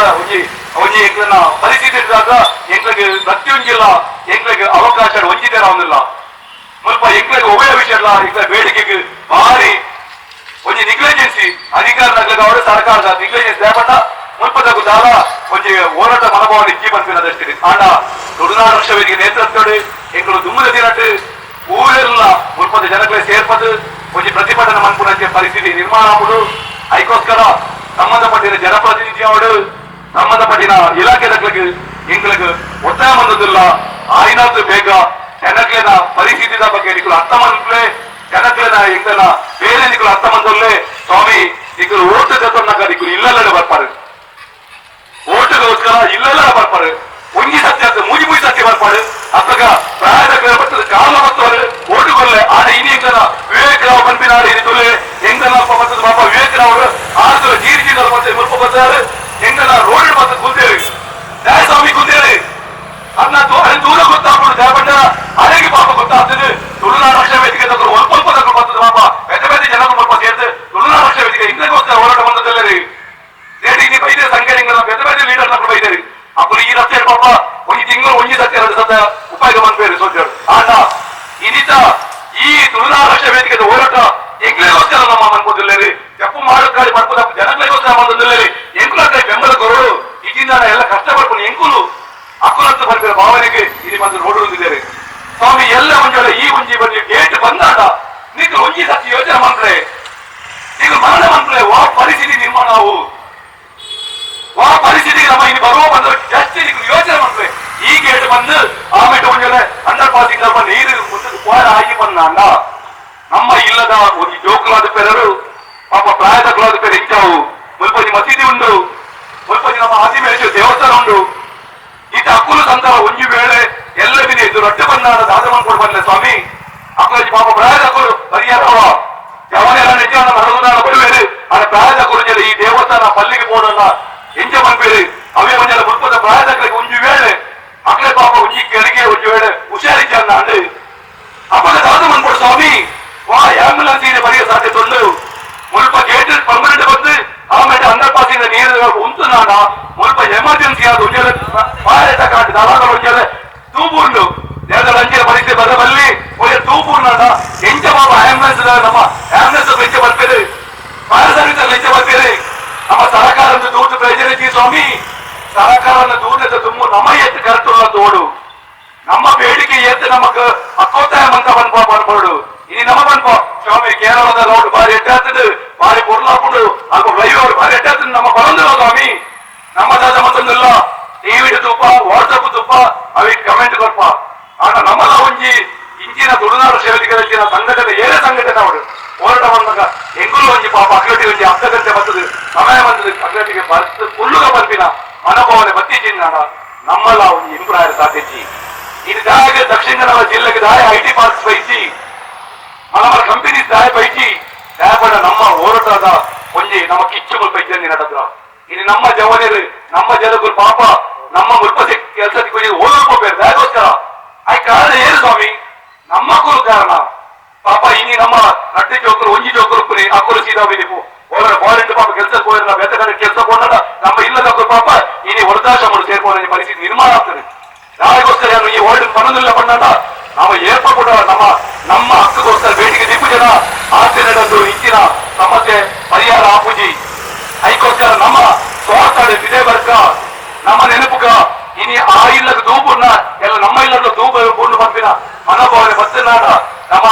ಒಂಜಿ ಎಂಗ್ಲನ ಪರಿಸ್ಥಿತಿ ಇದ್ದಾಗ ಎಂಗ್ಲಿಗೆ ಪ್ರತಿಯೊಂದಿಲ್ಲ ಎಂಗ್ಲಿಗೆ ಅವಕಾಶ ವಂಚಿತರ ಒಂದಿಲ್ಲ ಸ್ವಲ್ಪ ಎಂಗ್ಲಿಗೆ ಒಳ್ಳೆಯ ವಿಷಯ ಅಲ್ಲ ಎಂಗ್ಲ ಬೇಡಿಕೆಗೆ ಭಾರಿ ಒಂಜಿ ನಿಗ್ಲೆಜೆನ್ಸಿ ಅಧಿಕಾರದಾಗ ಅವರು ಸರ್ಕಾರದ ನಿಗ್ಲೆಜೆನ್ಸಿ ವ್ಯಾಪಟ ಮುಲ್ಪದಕ್ಕೂ ದಾಲ ಒಂಜಿ ಹೋರಾಟ ಮನೋಭಾವನೆ ಇಕ್ಕಿ ಬಂದಿರೋದಷ್ಟೇ ಆಂಡ ತುಳುನಾಡು ರಕ್ಷ ವೇದಿಕೆ ನೇತೃತ್ವಡು ಎಂಗಳು ದುಮ್ಮದ ದಿನಟ್ಟು ಊರೆಲ್ಲ ಮುಲ್ಪದ ಜನಗಳೇ ಸೇರ್ಪದು ಒಂಜಿ ಪ್ರತಿಭಟನೆ ಮನ್ಪುನಂಚೆ ಪರಿಸ್ಥಿತಿ ನಿರ್ಮಾಣ ಆಗುದು ಅದಕ್ಕೋಸ್ಕರ ಸಂಬಂಧಪಟ್ಟಿನ ಜನಪ್ರತಿನಿಧಿ ಅವರು ಸಂಬಂಧಪಟ್ಟಿನ ಇಲಾಖೆಗಳಿಗೆ ಎಂಗಳಿಗೆ ಒತ್ತಾಯ ಬಂದದಿಲ್ಲ ಆಯ್ನಾದ್ರು ಬೇಗ ಜನಕ್ಲೇನ ಪರಿಸ್ಥಿತಿದ ಬಗ್ಗೆ ನಿಗಳು ಅರ್ಥ ಮಾಡ್ಲೇ ಜನಕ್ಲೇನ ಎಂಗನ ಬೇರೆ ನಿಗಳು ಅರ್ಥ ಬಂದಲ್ಲೇ ಸ್ವಾಮಿ ನಿಗಳು ಓಟು ಜೊತೆನಾಗ ನಿಗಳು ಇಲ್ಲೆಲ್ಲ ಬರ್ತಾರೆ ಓಟುಗೋಸ್ಕರ ಇಲ್ಲೆಲ್ಲ ಬರ್ತಾರೆ ಒಂಗಿ ಸತ್ಯ ಮೂಜಿ ಸತ್ಯ ಬರ್ಪಾಡು ಅತ್ತಾಗ ಪ್ರಾಯದ ಬರ್ತದೆ ಕಾಲ ಬರ್ತವ್ರೆ ಓಟುಗೊಲ್ಲೆ ಆಡ ಇನ್ನಿಂಗನ ವಿವೇಕರಾವ್ ಪಂಪಿನಾಡು ಇರಿದುಲೆ ಎಂಗನಪ್ಪ ಬರ್ತದ ಪಾಪ ವಿವೇಕರಾವ್ ಅವರು ಆದ ಜೀರಿಜಿನ ಮತ್ತೆ ಮುಲ್ಪ ಬರ್ತಾರೆ ಎಂಗನ ರೋಡ್ ಮತ್ತೆ ಕುಂತೇರಿ ಸ್ವಾಮಿ ಕುಂತೇರಿ ಅದನ್ನ ದೂರ ಗೊತ್ತಾಗ್ಬಿಡು ದೇವಣ್ಣ ಅಲ್ಲಿಗೆ ಪಾಪ ಗೊತ್ತಾಗ್ತದೆ ತುಳುನಾಡು ರಕ್ಷಾ ವೇದಿಕೆ ಸ್ವಲ್ಪ ಬರ್ತದೆ ಪಾಪ ಬೇರೆ ಬೇರೆ ಜನ ಸ್ವಲ್ಪ ಸೇರ್ತು ತುಳುನಾಡು ರಕ್ಷಾ ವೇದಿಕೆ ಇಂದ್ರಗೋಸ್ಕರ ಹೋರಾಟ ಬಂದದಲ್ಲ ರೀ ರೇಡಿ ಬೈದರೆ ಸಂಘಟನೆಗಳ ಬೇರೆ ಬೇರೆ ಲೀಡರ್ ನಮ್ಗೆ ಬೈದೇರಿ ಅప్పుడు ಈ ರಸ್ತೆ ಪಾಪ ಒಂದು ತಿಂಗಳು ಒಂಜಿ ಸತ್ಯ 2 ಸತ ಉಪಯೋಗ ಮಾಡ್ಬೇರಿ ಸೋಜರು ಆಟ ಇನ್ನಿತ ಈ ತುಳುನಾಡು ರಕ್ಷಾ ವೇದಿಕೆ ಹೋರಾಟ ಎಂಗ್ಲಿಗೋಸ್ಕರ ನಮ್ಮ ಅನ್ಬೋದಿಲ್ಲ ರೀ ತಪ್ಪು ಮಾಡೋಕ್ಕಾಗಿ ಮಾಡ್ಬೋದು ಜನಗಳಿಗೋಸ್ಕರ ಮಾಡೋದಿಲ್ಲ ರೀ ಎಂಕುಲ ಬೆಂಬಲ ಕೊರಡು ಈಗಿಂದ ಎಲ್ಲ ಕಷ್ಟಪಡ್ಕೊಂಡು ಎಂಕುಲು ಅಕ್ಕುಲಂತ ಬರ್ಬೇರ ಭಾವನೆಗೆ ಇಲ್ಲಿ ಬಂದು ರೋಡ್ ಹೊಂದಿದ್ದಾರೆ ಸ್ವಾಮಿ ಎಲ್ಲ ಒಂಜೊಳ ಈ ಒಂಜಿ ಬಂದು ಗೇಟ್ ಬಂದಾಟ ನೀವು ಒಂಜಿ ಸತಿ ಯೋಚನೆ ಮಾಡ್ರೆ ನೀವು ಮರಣ ಮಾಡ್ರೆ ವಾ ಪರಿಸ್ಥಿತಿ ನಿರ್ಮಾಣ ಆವು ವಾ ಪರಿಸ್ಥಿತಿಗೆ ನಮ್ಮ ಇಲ್ಲಿ ಬರುವ ಬಂದ ಜಾಸ್ತಿ ನೀವು ಯೋಚನೆ ಮಾಡ್ರೆ ಈ ಗೇಟ್ ಬಂದು ಆಮೇಲೆ ಒಂಜೊಳ ಅಂಡರ್ ಪಾಸಿಂಗ್ ಸ್ವಲ್ಪ ನೀರು ಮುಂದೆ ಕೋರ ಆಗಿ ಬಂದ ನಮ್ಮ ಇಲ್ಲದ ಒಂದು ಜೋಕುಲಾದ ಪೇರರು ಪಾಪ ಪ್ರಾಯದಕ್ಕಲಾದ ಪೇರು ಇಂಚಾವು ಮುಲ್ಪಜಿ ಮಸೀದಿ ಉಂಟು ಮುಲ್ಪಜಿ ನಮ್ಮ ಆದಿಮೇಶ್ವರ ದೇವಸ್ಥಾನ ಉಂಟು ಈತ ಅಕ್ಕುಲು ಸಂತ ಒಂಜಿ ವೇಳೆ ಎಲ್ಲ ದಿನ ಇದು ರೊಟ್ಟೆ ಬಂದಾಡ ದಾದ ಮಾಡ್ಕೊಂಡು ಬಂದ ಸ್ವಾಮಿ ಅಕ್ಕುಲಜಿ ಪಾಪ ಪ್ರಾಯದ ಅಕ್ಕುಲು ಪರಿಹಾರವ ಯಾವನೆಲ್ಲ ನಿಜ ಮರದಾಡ ಬರುವೇರು ಆ ಪ್ರಾಯದ ಅಕ್ಕುಲು ಈ ದೇವಸ್ಥಾನ ಪಲ್ಲಿಗೆ ಬೋಡಲ್ಲ ಎಂಜ ಬಂದ್ಬೇರಿ ಅವೇ ಒಂಜಲ ಮುಲ್ಪದ ಪ್ರಾಯದಕ್ಕಳಿಗೆ ಒಂಜಿ ವೇಳೆ ಅಕ್ಕಳೆ ಪಾಪ ಒಂಜಿ ಕೆಳಗೆ ಒಂಜಿ ವೇಳೆ ಹುಷಾರಿದ್ದ ಅಂದು ಅಪ್ಪಗ ದಾದ ಮಾಡ್ಕೊಡು ಸ್ವಾಮಿ ವಾ ಆಂಬುಲೆನ್ಸ್ ಇದೆ ಬರೆಯ ಸಾಧ್ಯತೆ ಉಂಟು ಮುಲ್ಪ ಗೇಟ್ ಪರ್ಮನೆಂಟ್ ಬಂದು ಆಮೇಲೆ ಅಂಡರ್ ಪಾಸಿಂದ ನೀರು ಉಂಟು ನಾಡ ಮುಲ್ಪ ಎಮರ್ಜೆನ್ಸಿ ಆದ ಉಂಜಲ ಪಾಯತ ಕಾಟಿ ದಾರಾಗ ಉಂಜಲ ತೂಪುಂಡು ದೇವದ ಅಂಚಿನ ಪರಿಸ್ಥಿತಿ ಬರಬಲ್ಲಿ ಒಳ್ಳೆ ತೂಪುಂಡು ನಾಡ ಎಂಚ ಪಾಪ ಆಂಬುಲೆನ್ಸ್ ನಮ್ಮ ambulance bench Barbieri fire service bench Barbieri ನಮ್ಮ ಸರಕಾರದ ದೂರ ಪ್ರಯೋಜನ ಸ್ವಾಮಿ ಸರಕಾರದ ದೂರದ ತುಂಬ ನಮ್ಮ ಎತ್ತು ಕರೆಕ್ಟುಲ್ಲ ತೋಡು ನಮ್ಮ ಬೇಡಿಕೆ ಎತ್ತು ನಮಕ್ ಅಕ್ಕೋತ್ತಾಯ ಅಂತ ಬಂದ್ಬೋಡು ಇനി ನಮ್ಮ ಬನ್ಪ ಸ್ವಾಮಿ ಕೇರಳದ ರೋಡ್ ಬಾರಿ ಎಟ್ಟಾಗ್ತದೆ ಬಾರಿ ಪೊರ್ಲಾಕೊಂಡು ಹಾಗೂ ರೈಲ್ ಬಾರಿ ಎಟ್ಟಾಗ್ತದೆ ನಮ್ಮ ಬರಂದಿಲ್ಲ ಸ್ವಾಮಿ ನಮ್ಮದಾದ ಮತ್ತೊಂದಿಲ್ಲ ಟಿವಿ ತುಪ್ಪ ವಾಟ್ಸಪ್ ತುಪ್ಪ ಅವಿಗೆ ಕಮೆಂಟ್ ಕೊಡ್ಪ ಆಗ ನಮ್ಮದ ಒಂಜಿ ಇಂಚಿನ ತುಳುನಾಡು ಸೇವಕರ ಸಂಘಟನೆ ಏನೇ ಸಂಘಟನೆ ಅವರು ಹೋರಾಟ ಬಂದಾಗ ಎಂಗುಲು ಒಂಜಿ ಪಾಪ ಅಕ್ಲಟಿಗೆ ಒಂಜಿ ಅರ್ಧ ಗಂಟೆ ಬರ್ತದೆ ಸಮಯ ಬಂದದ್ದು ಅಕ್ಲಟಿಗೆ ಬರ್ತು ಫುಲ್ಲುಗ ಬರ್ಪಿನ ಮನೋಭಾವನೆ ಬತ್ತಿದ್ದೀನಿ ನಾನು ನಮ್ಮಲ್ಲ ಒಂದು ಇಂಪ್ರಾಯರ್ ಸಾಧ್ಯತಿ ಇದು ದಾಯ ದಕ್ಷಿಣ ಕನ್ನಡ ಜಿಲ್ಲೆಗೆ ದಾಯ ಐಟಿ ಪಾರ್ಕ್ಸ್ ಬೈಸಿ ಮಲಮರ ಕಂಪನಿ ದಾಯ ಬೈಸಿ ದಾಯಪಡ ನಮ್ಮ ಹೋರಾಟದ ಒಂಜಿ ನಮ್ಮ ಕಿಚ್ಚುಗಳು ಬೈಜಿ ನಡೆದ್ರ ಇದು ನಮ್ಮ ಜವನರು ನಮ್ಮ ಜನಗಳು ಪಾಪ ನಮ್ಮ ಮುಲ್ಪಸಿ ಕೆಲಸಕ್ಕೆ ಓದೋರ್ಕೋಬೇಕು ದಾಯಗೋಸ್ಕರ ಆಯ್ ಕಾರಣ ಏನು ಸ್ವಾಮಿ ನಮ್ಮ ಕುರು ಕಾರಣ ಪಾಪ ಇನಿ ನಮ್ಮ ನಟ್ಟಿ ಜೋಕರು ಒಂಜಿ ಜೋಕರು ಅಕ್ಕರು ಸೀದಾವಿ ನೀವು ಅವರ ಬಾಲೆಂಟ್ ಪಾಪ ಕೆಲಸಕ್ಕೆ ಹೋದ್ರೆ ನಾವು ಬೆತ್ತಗಡೆ ಕೆಲಸ ಕೊಡೋಣ ನಮ್ಮ ಇಲ್ಲದ ಪಾಪ ಇನಿ ವೃದ್ಧಾಶ್ರಮ ಸೇರ್ಕೊಳ್ಳೋ ಪರಿಸ್ಥಿತಿ ನಿರ್ಮಾಣ ಆಗ್ತದೆ ಯಾರಿಗೋಸ್ಕರ ಈ ವರ್ಲ್ಡ್ ಮನದಿಲ್ಲ ಬಣ್ಣದ ನಾವು ಏರ್ಪ ಕೂಡ ನಮ್ಮ ಹಕ್ಕಗೋಸ್ಕರ ಬೇಡಿಕೆ ದಿಪ್ಪು ಜನ ಆಸೆ ನಡೆದು ಇಂಚಿನ ಸಮಸ್ಯೆ ಪರಿಹಾರ ಆಪೂಜಿ ಅದಕ್ಕೋಸ್ಕರ ನಮ್ಮ ಸ್ವಾರ್ಥ ಇದೇ ಬರ್ಕ ನಮ್ಮ ನೆನಪುಗ ಇನಿ ಆ ಇಲ್ಲದ ದೂಪನ್ನ ಎಲ್ಲ ನಮ್ಮ ಇಲ್ಲದ ದೂಪ ಪೂರ್ಣ ಬಂದಿನ ಮನೋಭಾವನೆ ಬತ್ತನಾಡ ನಮ್ಮ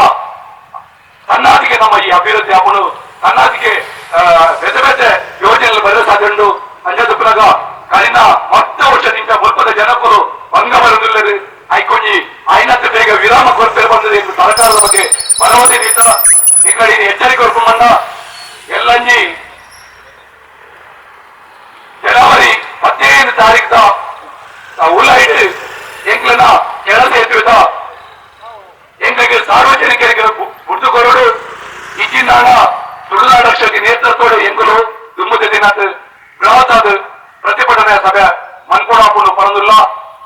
ಕರ್ನಾಟಕ ನಮ್ಮ ಈ ಅಭಿವೃದ್ಧಿ ಅಪ್ಪನು ಕರ್ನಾಟಕ ಬೇತೆ ಬೇತೆ ಯೋಜನೆಗಳು ಬರಲು ಸಾಧ್ಯ ಉಂಟು ಅಂಜದುಪ್ಪನಾಗ ಕಳಿನ ಮತ್ತೆ ವರ್ಷದಿಂದ ಮುಲ್ಪದ ಜನಕರು ಭಂಗ ಬರುವುದಿಲ್ಲರು ಐಕೊಂಜಿ ಐನತ್ತು ಬೇಗ ವಿರಾಮ ಕೊರತೆ ಬಂದಿದೆ ಎಂದು ಸರ್ಕಾರದ ಬಗ್ಗೆ ಭರವಸೆ ನೀತ ಈ ಕಡೆ ಎಚ್ಚರಿಕೆ ಹೊರಕೊಂಡ ಎಲ್ಲಂಜಿ ಜನವರಿ 15 ತಾರೀಕು ಉಳ್ಳಾಯಿಟ್ಟು ಎಂಗ್ಲನ ಕೆಲಸ ಎತ್ತುವುದ ಎಂಗಳಿಗೆ ಸಾರ್ವಜನಿಕರಿಗೆ ಗುರ್ತು ಕೊರಡು ಇಚ್ಚಿನಾಡ ತುಳುನಾಡಕ್ಷಕ್ಕೆ ನೇತೃತ್ವದ ಎಂಗಲು ದುಮ್ಮದ ದಿನಾತ್ ಬೃಹತ್ತಾದ ಪ್ರತಿಭಟನೆಯ ಸಭೆ ಮನ್ಕೋಡಾಪುಡು ಪರಂದಿಲ್ಲ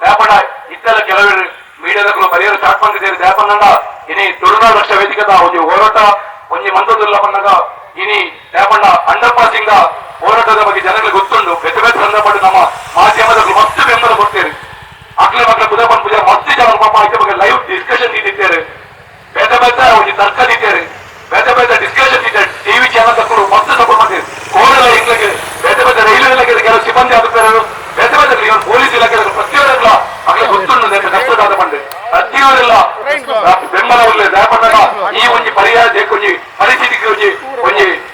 ದ್ಯಾಪಡ ಇತ್ತೆಲ್ಲ ಕೆಲವರು ಮೀಡಿಯಾದಕ್ಕೂ ಬರೆಯಲು ಸ್ಟಾರ್ಟ್ ಬಂದಿದ್ದೇನೆ ದ್ಯಾಪನ್ನಂಡ ಇನಿ ತುಳುನಾಡಕ್ಷ ವೇದಿಕದ ಒಂದು ಹೋರಾಟ ಒಂಜಿ ಮಂತ್ರದಿಲ್ಲ ಬಂದಾಗ ಇನಿ ದ್ಯಾಪಣ್ಣ ಅಂಡರ್ ಪಾಸಿಂಗ್ ಹೋರಾಟದ ಬಗ್ಗೆ ಜನಗಳಿಗೆ ಗೊತ್ತುಂಡು ಬೇರೆ ಬೇರೆ ಸಂದರ್ಭ ನಮ್ಮ ಮಾಧ್ಯಮದಲ್ಲಿ ಮಸ್ತ್ ಬೆಂಬಲ ಕೊಡ್ತೇವೆ ಅಕ್ಲೆ ಮಕ್ಕಳ ಬುಧಪನ್ ಪೂಜೆ ಮಸ್ತ್ ಜನ ಪಾಪ ಇದ್ರ ಬಗ್ಗೆ ಲೈವ್ ಡಿಸ್ಕಷನ್ ಇಟ್ಟಿದ್ದಾರೆ ಬೇರೆ ಬೇರೆ ಒಂದು ತರ್ಕ ಇದ್ದಾರೆ ಬೇರೆ ಬೇರೆ ಡಿಸ್ಕಷನ್ ಇದ್ದಾರೆ ಟಿವಿ ಚಾನಲ್ ತಕ್ಕರು ಮಸ್ತ್ ಸಪೋರ್ಟ್ ಮಾಡ್ತೀವಿ ಕೋರಳ ಇಂಗ್ಲಿಗೆ ಬೇರೆ ಬೇರೆ ರೈಲ್ವೆ ಇಲಾಖೆ ಕೆಲವು ಸಿಬ್ಬಂದಿ ಆಗುತ್ತಾರೆ ಬೇರೆ ಬೇರೆ ಪೊಲೀಸ್ ಇಲಾಖೆ ಪ್ರತಿಯೊಬ್ಬರೆಲ್ಲ ಅಕ್ಲೆ ಗೊತ್ತುಂಡು ಕಷ್ಟದಾದ ಬಂದೆ ಪ್ರತಿಯೊಬ್ಬರೆಲ್ಲ ಬೆಂಬಲ ಉಳ್ಳೆ ದಯಪಟ್ಟಾಗ ಈ ಒಂಜಿ ಪರಿಹಾರ ಒಂಜಿ ಪರಿಸ್ಥಿತಿಗೆ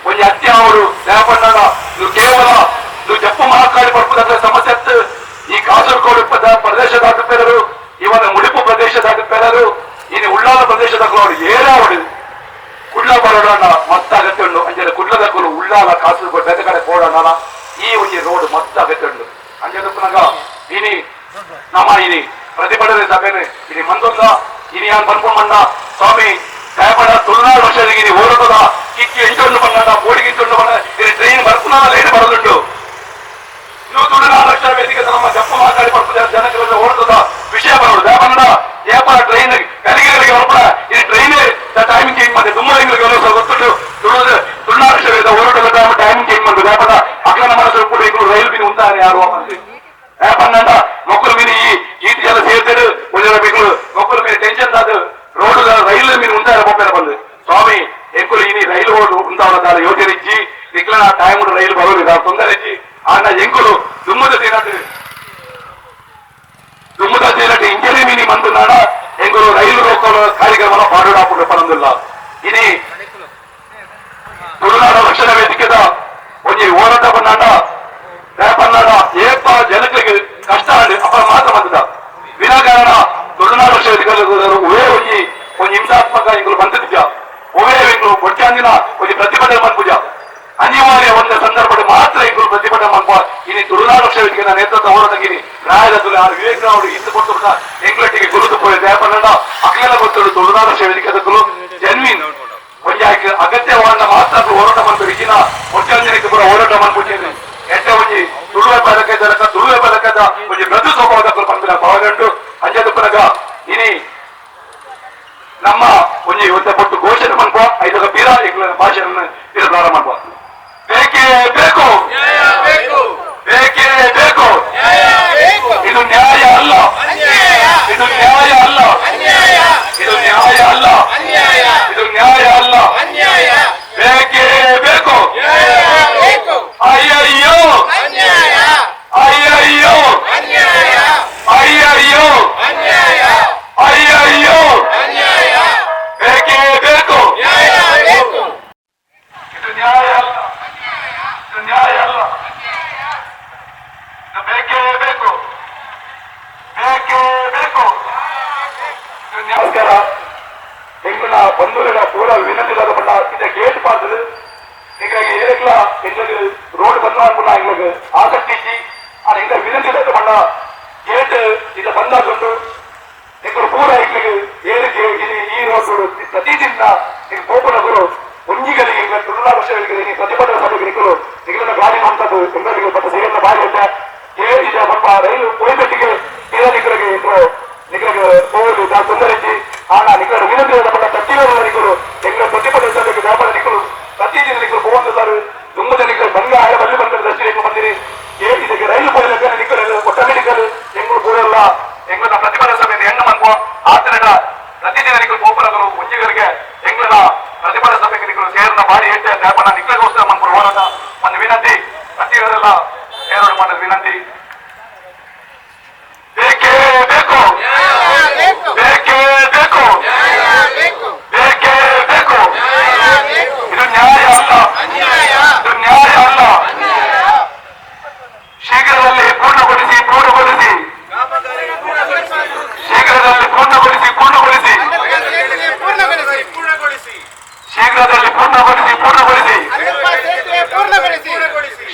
ಒಂಜಿ ಹತ್ಯೆ ಅವರು ದಯಪಟ್ಟಾಗ ನೀವು ಕೇವಲ ನೀವು ಜಪ್ಪು ಮಹಾಕಾಳಿ ಪಡ್ಪದ ಸಮಸ್ಯೆ ಈ ಕಾಸರಗೋಡು ಪ್ರದೇಶದಾಗುತ್ತೇರರು ಇವನ ಮುಡಿಪು ಪ್ರದೇಶದಾಗುತ್ತೇರರು ಇನ್ನು ಉಳ್ಳಾಲ ಪ್ರದೇಶದಾಗಲು ಅವರು ಏರಾವಡು ಕುಡ್ಲ ಬರೋಣ ಮಸ್ತ್ ಅಗತ್ಯ ಉಂಡು ಅಂಜದ ಕುಡ್ಲದಕ್ಕೂ ಉಳ್ಳಾಲ ಕಾಸರಗೋಡು ಬೇರೆ ಕಡೆ ಕೋಡೋಣ ಈ ಒಂಜಿ ರೋಡ್ ಮಸ್ತ್ ಅಗತ್ಯ ಉಂಡು ಅಂಜದಕ್ಕನಾಗ ಇನಿ ನಮ್ಮ ಇನಿ ಪ್ರತಿಭಟನೆ ಸಭೆನೆ ಇನಿ ಮಂದೊಂದ ಇನಿ ಯಾನ್ ಬಂದ್ಕೊಂಡ್ ಬಂದ ಸ್ವಾಮಿ ದಯಪಡ ತುಳುನಾಡು ವರ್ಷದಿಗೆ ಇನಿ ಹೋರಾಟದ ಕಿಕ್ಕಿ ಎಂಟೊಂದು ಬಂದ ಬೋಡಿಗೆ ಇಂಟೊಂದು ಬಂದ ಇನಿ ಟ್ರೈನ್ ಬರ್ಪುನ ಲೈನ್ ಬರೋದುಂಟು ಇನ್ನು ತುಳುನಾಡು ರಕ್ಷಾ ವೇದಿಕೆ ನಮ್ಮ ಜಪ್ಪ ಮಾತಾಡಿ ಬರ್ಪದ ಜನಗಳ ಹೋರಾಟದ ವಿಷಯ ಬರೋದು ದಯಪಡ ಏಪರ ಟ್ರೈನ್ ಕಲಿಗೆಗಳಿಗೆ ಹೊರಪಡ ಇನಿ ಟ್ರೈನ್ ಟೈಮಿಂಗ್ ಚೇಂಜ್ ಮಾಡಿದೆ ತುಂಬ ಇಂಗ್ಲಿಗೆ ಗೊತ್ತುಂಟು ತುಳುನಾಡು ರಕ್ಷಾ ವೇದಿಕೆ ಹೋರಾಟದ ಟೈಮಿಂಗ್ ಚೇಂಜ್ ಮಾಡಿದ್ರು ದಯಪಡ ಅಕ್ಲನ ಮನಸ್ಸು ಕೂಡ ಈಗ ರೈಲ್ ಬಿನ್ ಉಂಟಾನೆ ಯಾರು ದಯಪಣ್ಣ ಮಕ್ಕಳು ಮೀನು ಈ ಜನ ಸೇರ್ತಾರೆ ಒಳ್ಳೆ ಬೇಕಲು ಮಕ್ಕಳು ಮೀನು ಟೆನ್ಷನ್ ಆದ ರೋಡ್ ರೈಲ್ ಮೀನು ಉಂಟಾರ ಹೋಗ್ತಾರೆ ಬಂದು ಸ್ವಾಮಿ ಎಂಕುಲು ಇನಿ ರೈಲ್ ರೋಡ್ ಉಂಟಾವದಾರ ಯೋಜನೆ ಇಚ್ಚಿ ನಿಕ್ಲನ ಟೈಮ್ ರೈಲ್ ಬರೋದಿಲ್ಲ ತೊಂದರೆ ಇಚ್ಚಿ ಆನ ಎಂಕುಲು ದುಮ್ಮದ ಸೇನಟ್ಟು ಇಂಜನೆ ಮೀನಿ ಮಂದು ನಾಡ ಎಂಕುಲು ರೈಲು ರೋಕಲು ಕಾರ್ಯಕ್ರಮ ಪಾಡಾಪುಡು ಪರಂದಿಲ್ಲ ಇನಿ ತುಳುನಾಡು ರಕ್ಷಣಾ ವೇದಿಕೆದ ಒಂಜಿ ಹೋರಾಟ ಬಂದಾಂಡ ದಯಪನ್ನಾಡ ಏಪ ಜನಗಳಿಗೆ ಕಷ್ಟ ಆಡಿ ಅಪ್ಪ ಮಾತ್ರ ಬಂದಿದ್ದ ವಿನಾಕಾರಣ ತುಳುನಾಡು ರಕ್ಷಣಾ ವೇದಿಕೆ ಒವೇ ಒಂಜಿ ಹಿಂಸಾತ್ಮಕ ಇಂಗಳು ಬಂದಿದ್ದ ಒವೇ ಇಂಗಳು ಕೊಟ್ಟಾಂದಿನ ಒಂದು ಪ್ರತಿಭಟನೆ ಮನ್ಪುಜ ಅನಿವಾರ್ಯ ಒಂದು ಸಂದರ್ಭ ಮಾತ್ರ ಇಂಗಳು ಪ್ರತಿಭಟನೆ ಮನ್ಪ ಇನಿ ತುಳುನಾಡು ರಕ್ಷಣಾ ವೇದಿಕೆ ನೇತೃತ್ವ ಹೋರಾಟಗಿರಿ ರಾಯದ ವಿವೇಕ ಅವರು ಇಂದು ಕೊಟ್ಟು ಎಂಗ್ಲಟ್ಟಿಗೆ ಗುರುತು ಪೋಯ ದಯಪನ್ನಾಡ ಅಕ್ಲೆಲ್ಲ ಗೊತ್ತು ತುಳುನಾಡು ರಕ್ಷಣಾ ವೇದಿಕೆ ಜನ್ವಿನ್ ಒಂಜಿ ಅಗತ್ಯವಾದ ಮಾತ್ರ ಹೋರಾಟ ಮಂತು ಇಚ್ಚಿನ ಒಟ್ಟಂಜನಿಗೆ ಕೂಡ ಹೋರಾಟ ಮನ್ಪುಜೇನೆ ಎಷ್ಟೇ ಒಂಜಿ ತುಳುವೆ ಬಲಕದ ಒಂಜಿ ಮೃದು ಸ್ವಭಾವದ ಪಂಪಿನ ಭಾವನೆ ಉಂಟು ಅಂಜದುಪ್ಪನಗ ಇನಿ ನಮ್ಮ ಒಂಜಿ ಒಂದ ಪೊಟ್ಟು ಘೋಷಣೆ ಮನ್ಪ ಐದಾಗ ಬೀರ ಭಾಷೆಯನ್ನು ಬೀರ ಪ್ರಾರಂಭ ಮನ್ಪ ಬೇಕೇ ಬೇಕು ಬೇಕೇ ಬೇಕು ಇದು ನ್ಯಾಯ ಅಲ್ಲ ಇದು ನ್ಯಾಯ ಅಲ್ಲ ಇದು ನ್ಯಾಯ ಅಲ್ಲ ಇದು ನ್ಯಾಯ ಅಲ್ಲ ಬೇಕೇ ಬೇಕು ಅಯ್ಯಯ್ಯೋ ಅಯ್ಯಯ್ಯೋ ಬೇಕೇ ಬೇಕು, ಬೇಕೇ ಬೇಕು. ನಮಸ್ಕಾರ. எங்களா பந்துல பூர வினந்திலாத பண்ணா இந்த கேட் பார்த்தது எங்களுக்கு ஏற்கல எங்களுக்கு ரோடு பண்ணா எங்களுக்கு ஆசக்திச்சு ஆனா இந்த வினந்திலாத பண்ணா கேட்டு இத ಬಂದ கொண்டு எங்க பூர எங்களுக்கு ஏருக்கு இது ಈ ರೋಡ್ ಪ್ರತಿದಿನ ಈಗ ಗೋಪನಗರು ಒಂಜಿಗಳಿಗೆ ಈಗ ತುಳುನಾ ವರ್ಷಗಳಿಗೆ ನೀವು ಪ್ರತಿಭಟನಾ ಸಭೆಗಳಿಗೂ ನಿಗಲನ ಗಾಡಿ ಮಾಡ್ತದ್ದು ಎಂಗಳಿಗೆ ಪಟ್ಟ ಸಿಗನ್ನ ಬಾಯಿ ಅಂತ ಕೇಳಿದ ಸ್ವಲ್ಪ ರೈಲು ಹೋಯ್ಬೆಟ್ಟಿಗೆ ನಿಗಲಿಗಳಿಗೆ ನಿಗಲಿಗೆ ಹೋಗುದು ನಾವು ತೊಂದರೆಚ್ಚಿ ಆನ ನಿಗಲ ವಿನಂತಿಯಾದ ಪಟ್ಟ ಪ್ರತಿಭಟನೆಗಳು ಎಂಗಳ ಪ್ರತಿಭಟನಾ ಸಭೆಗೆ ವ್ಯಾಪಾರ ನಿಗಲು ಪ್ರತಿದಿನ ನಿಗಲು ಹೋಗುತ್ತಿದ್ದಾರೆ ತುಂಬಾ ನಿಗಲು ಬಂಗ ಆಯ ಬಲ್ಲಿ ಬಂದ ದರ್ಶನ ಬಂದಿರಿ ಇದಕ್ಕೆ ರೈಲು ಹೋಗಲಿಕ್ಕೆ ನಿಗಲು ಒಟ್ಟಮೆಡಿಕಲ್ ಎಂಗಳು ಕೂಡಲ್ಲ ಎಂಗಳ ಪ್ರತಿಭಟನಾ ಸಭೆಯನ್ನು ಹೆಣ್ಣು ಮನ್ಕೋ ಆತನ ಪ್ರತಿದಿನ ನಿಗಲು ಗೋಪುರಗಳು ಮುಂಜಿಗರಿಗೆ ಎಂಗಳ ಪ್ರತಿಭಟನಾ ಸಭೆಗೆ ನಿಗಲು ಸೇರಿನ ಬಾಡಿ ಹೇಳ್ತಾ ವ್ಯಾಪಾರ ನಿಗಲಗೋಸ್ಕರ ಮನ್ಕೊಂಡು ಹೋರಾಟ ಒಂದು ವಿನಂತಿ ಪ್ರತಿಯೊಂದೆಲ್ಲ ಏರೋಡು ಮಾಡೋದು ವಿನಂತಿ. ಬೇಕೇ ಬೇಕು, ಬೇಕೇ ಬೇಕು, ಬೇಕೇ ಬೇಕು. ಇದು ನ್ಯಾಯ ಅಲ್ಲ, ಇದು ನ್ಯಾಯ ಅಲ್ಲ. ಶೀಘ್ರದಲ್ಲಿ ಪೂರ್ಣಗೊಳಿಸಿ, ಪೂರ್ಣಗೊಳಿಸಿ, ಶೀಘ್ರದಲ್ಲಿ ಪೂರ್ಣಗೊಳಿಸಿ, ಪೂರ್ಣಗೊಳಿಸಿ, ಶೀಘ್ರದಲ್ಲಿ ಪೂರ್ಣಗೊಳಿಸಿ, ಪೂರ್ಣಗೊಳಿಸಿ,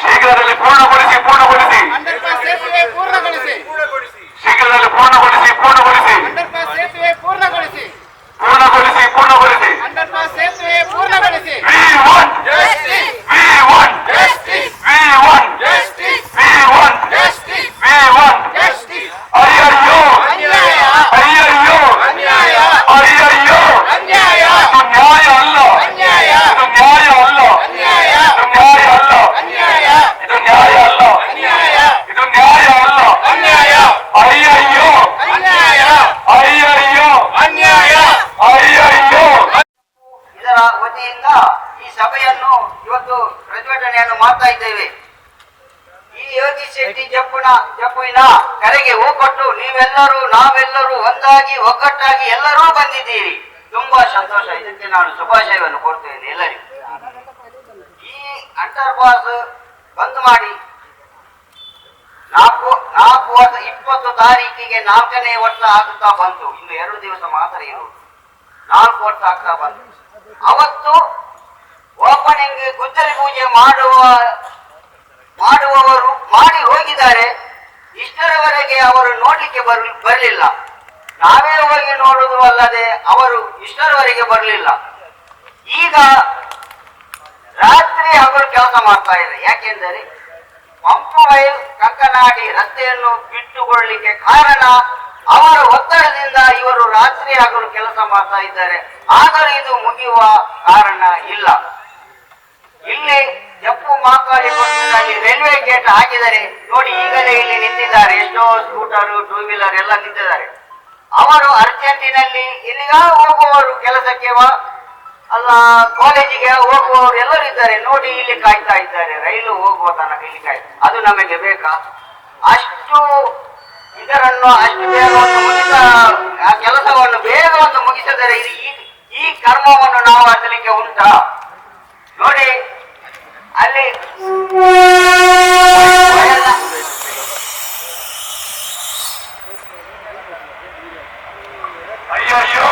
ಶೀಘ್ರದಲ್ಲಿ ಪೂರ್ಣಗೊಳಿಸಿ, ಪೂರ್ಣಗೊಳಿಸಿ, ಶೀಘ್ರದಲ್ಲಿ ಪೂರ್ಣಗೊಳಿಸಿ, ಪೂರ್ಣಗೊಳಿಸಿ, ಪೂರ್ಣಗೊಳಿಸಿ, ಪೂರ್ಣಗೊಳಿಸಿ. We want justice. We want justice. We want justice. We want justice. We want justice. ಅಯ್ಯಯ್ಯೋ ಅನ್ಯಾಯ, ಅಯ್ಯಯ್ಯೋ ಅನ್ಯಾಯ, ಅಯ್ಯಯ್ಯೋ ಅನ್ಯಾಯ. ಇದು ನ್ಯಾಯ ಅಲ್ಲ, ಅನ್ಯಾಯ. ಇದು ನ್ಯಾಯ ಅಲ್ಲ, ಅನ್ಯಾಯ. ಇದು ನ್ಯಾಯ ಅಲ್ಲ, ಅನ್ಯಾಯ. ಇದು ನ್ಯಾಯ ಅಲ್ಲ, ಅನ್ಯಾಯ. ಇದು ನ್ಯಾಯ ಅಲ್ಲ, ಅನ್ಯಾಯ. ಅಯ್ಯಯ್ಯೋ ಅನ್ಯಾಯ, ಅಯ್ಯಯ್ಯೋ ಅನ್ಯಾಯ, ಅಯ್ಯಯ್ಯೋ. ಇದರ ವತಿಯಿಂದ ಈ ಸಭೆಯನ್ನು ಇವತ್ತು ಪ್ರತಿಭಟನೆಯನ್ನು ಮಾಡ್ತಾ ಇದ್ದೇವೆ. ಈ ಯೋಗಿ ಶೆಟ್ಟಿ ಜಪ್ಪುವಿನ ಕರೆಗೆ ಹೂಕೊಟ್ಟು ನೀವೆಲ್ಲರೂ ನಾವೆಲ್ಲರೂ ಒಂದಾಗಿ ಒಗ್ಗಟ್ಟಾಗಿ ಎಲ್ಲರೂ ಬಂದಿದ್ದೀರಿ. ತುಂಬಾ ಸಂತೋಷ. ಇದಕ್ಕೆ ನಾನು ಶುಭಾಶಯವನ್ನು ಕೊಡ್ತೇನೆ ಎಲ್ಲರಿಗೂ. ಈ ಅಂಡರ್ ಪಾಸ್ ಬಂದ್ ಮಾಡಿ 20 ತಾರೀಕಿಗೆ 4ನೇ ವರ್ಷ ಆಗುತ್ತಾ ಬಂತು. ಇನ್ನು 2 ದಿವಸ ಮಾತ್ರ ಇರುವುದು. 4 ವರ್ಷ ಆಗ್ತಾ ಬಂತು. ಅವತ್ತು ಓಪನಿಂಗ್ ಗುದ್ದಲಿ ಪೂಜೆ ಮಾಡುವವರು ಮಾಡಿ ಹೋಗಿದ್ದಾರೆ. ಇಷ್ಟರವರೆಗೆ ಅವರು ನೋಡ್ಲಿಕ್ಕೆ ಬರಲಿಲ್ಲ. ನಾವೇ ಹೋಗಿ ನೋಡುವುದು ಅಲ್ಲದೆ ಅವರು ಇಷ್ಟರವರೆಗೆ ಬರಲಿಲ್ಲ. ಈಗ ರಾತ್ರಿ ಅವರು ಕೆಲಸ ಮಾಡ್ತಾ ಇದ್ದಾರೆ. ಯಾಕೆಂದರೆ ಪಂಪವೈಲ್ ಕಂಕನಾಡಿ ರಸ್ತೆಯನ್ನು ಬಿಟ್ಟುಕೊಳ್ಳಲಿಕ್ಕೆ ಕಾರಣ ಅವರ ಒತ್ತಡದಿಂದ ಇವರು ರಾತ್ರಿ ಹಗಲು ಕೆಲಸ ಮಾಡ್ತಾ ಇದ್ದಾರೆ. ಆದರೂ ಇದು ಮುಗಿಯುವ ಕಾರಣ ಇಲ್ಲ. ಇಲ್ಲಿ ಜಪ್ಪು ಮಾಕಾಳಿ ಪಕ್ಕದಲ್ಲಿ ರೈಲ್ವೆ ಗೇಟ್ ಹಾಕಿದರೆ ನೋಡಿ, ಈಗಲೇ ಇಲ್ಲಿ ನಿಂತಿದ್ದಾರೆ. ಎಷ್ಟೋ ಸ್ಕೂಟರ್, 2 ವೀಲರ್ ಎಲ್ಲ ನಿಂತಿದ್ದಾರೆ. ಅವರು ಅರ್ಜೆಂಟಿನಲ್ಲಿ ಇಲ್ಲಿಗ ಹೋಗುವವರು, ಕೆಲಸಕ್ಕೆ ಅಲ್ಲ ಕಾಲೇಜಿಗೆ ಹೋಗುವವರು ಎಲ್ಲರೂ ಇದ್ದಾರೆ. ನೋಡಿ ಇಲ್ಲಿ ಕಾಯ್ತಾ ಇದ್ದಾರೆ. ರೈಲು ಹೋಗುವ ತನಕ ಇಲ್ಲಿ ಕಾಯ್ತಾ. ಅದು ನಮಗೆ ಬೇಕಾ? ಅಷ್ಟು ಇದರನ್ನು ಅಷ್ಟು ಬೇಗ ಒಂದು ಆ ಕೆಲಸವನ್ನು ಬೇಗ ಒಂದು ಮುಗಿಸಿದರೆ ಈ ಕರ್ಮವನ್ನು ನಾವು ಆಚಲಿಕ್ಕೆ ಉಂಟಾ? ನೋಡಿ ಅಲ್ಲಿ ಅಯ್ಯಯ್ಯೋ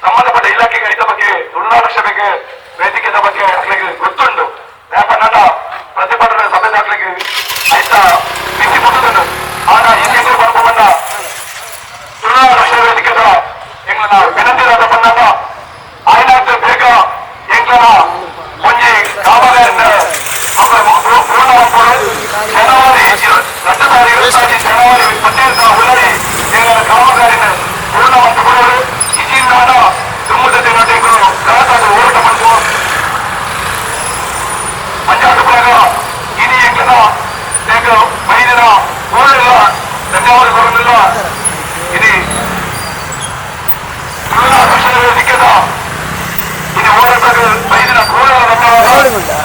ಸಂಬಂಧಪಟ್ಟ ಇಲಾಖೆಗೆ ಇದ ಬಗ್ಗೆ ತುಳುನಾಡು ಬಗ್ಗೆ ವೇದಿಕೆ ಬಗ್ಗೆ ಗೊತ್ತುಂಟು. ಪ್ರತಿಭಟನೆ ಸಭೆ ಆಯ್ತಾ ಬಿಸಿ ಮುಟ್ಟುದನ್ನು ಆಗ ಹಿಂದೆ ಬರ್ಬೋದನ್ನ ತುಳುನಾಡು ವೇದಿಕೆದ ഇനി ഓരോരുത്തർക്ക് വൈദ്യുത കൂടുതൽ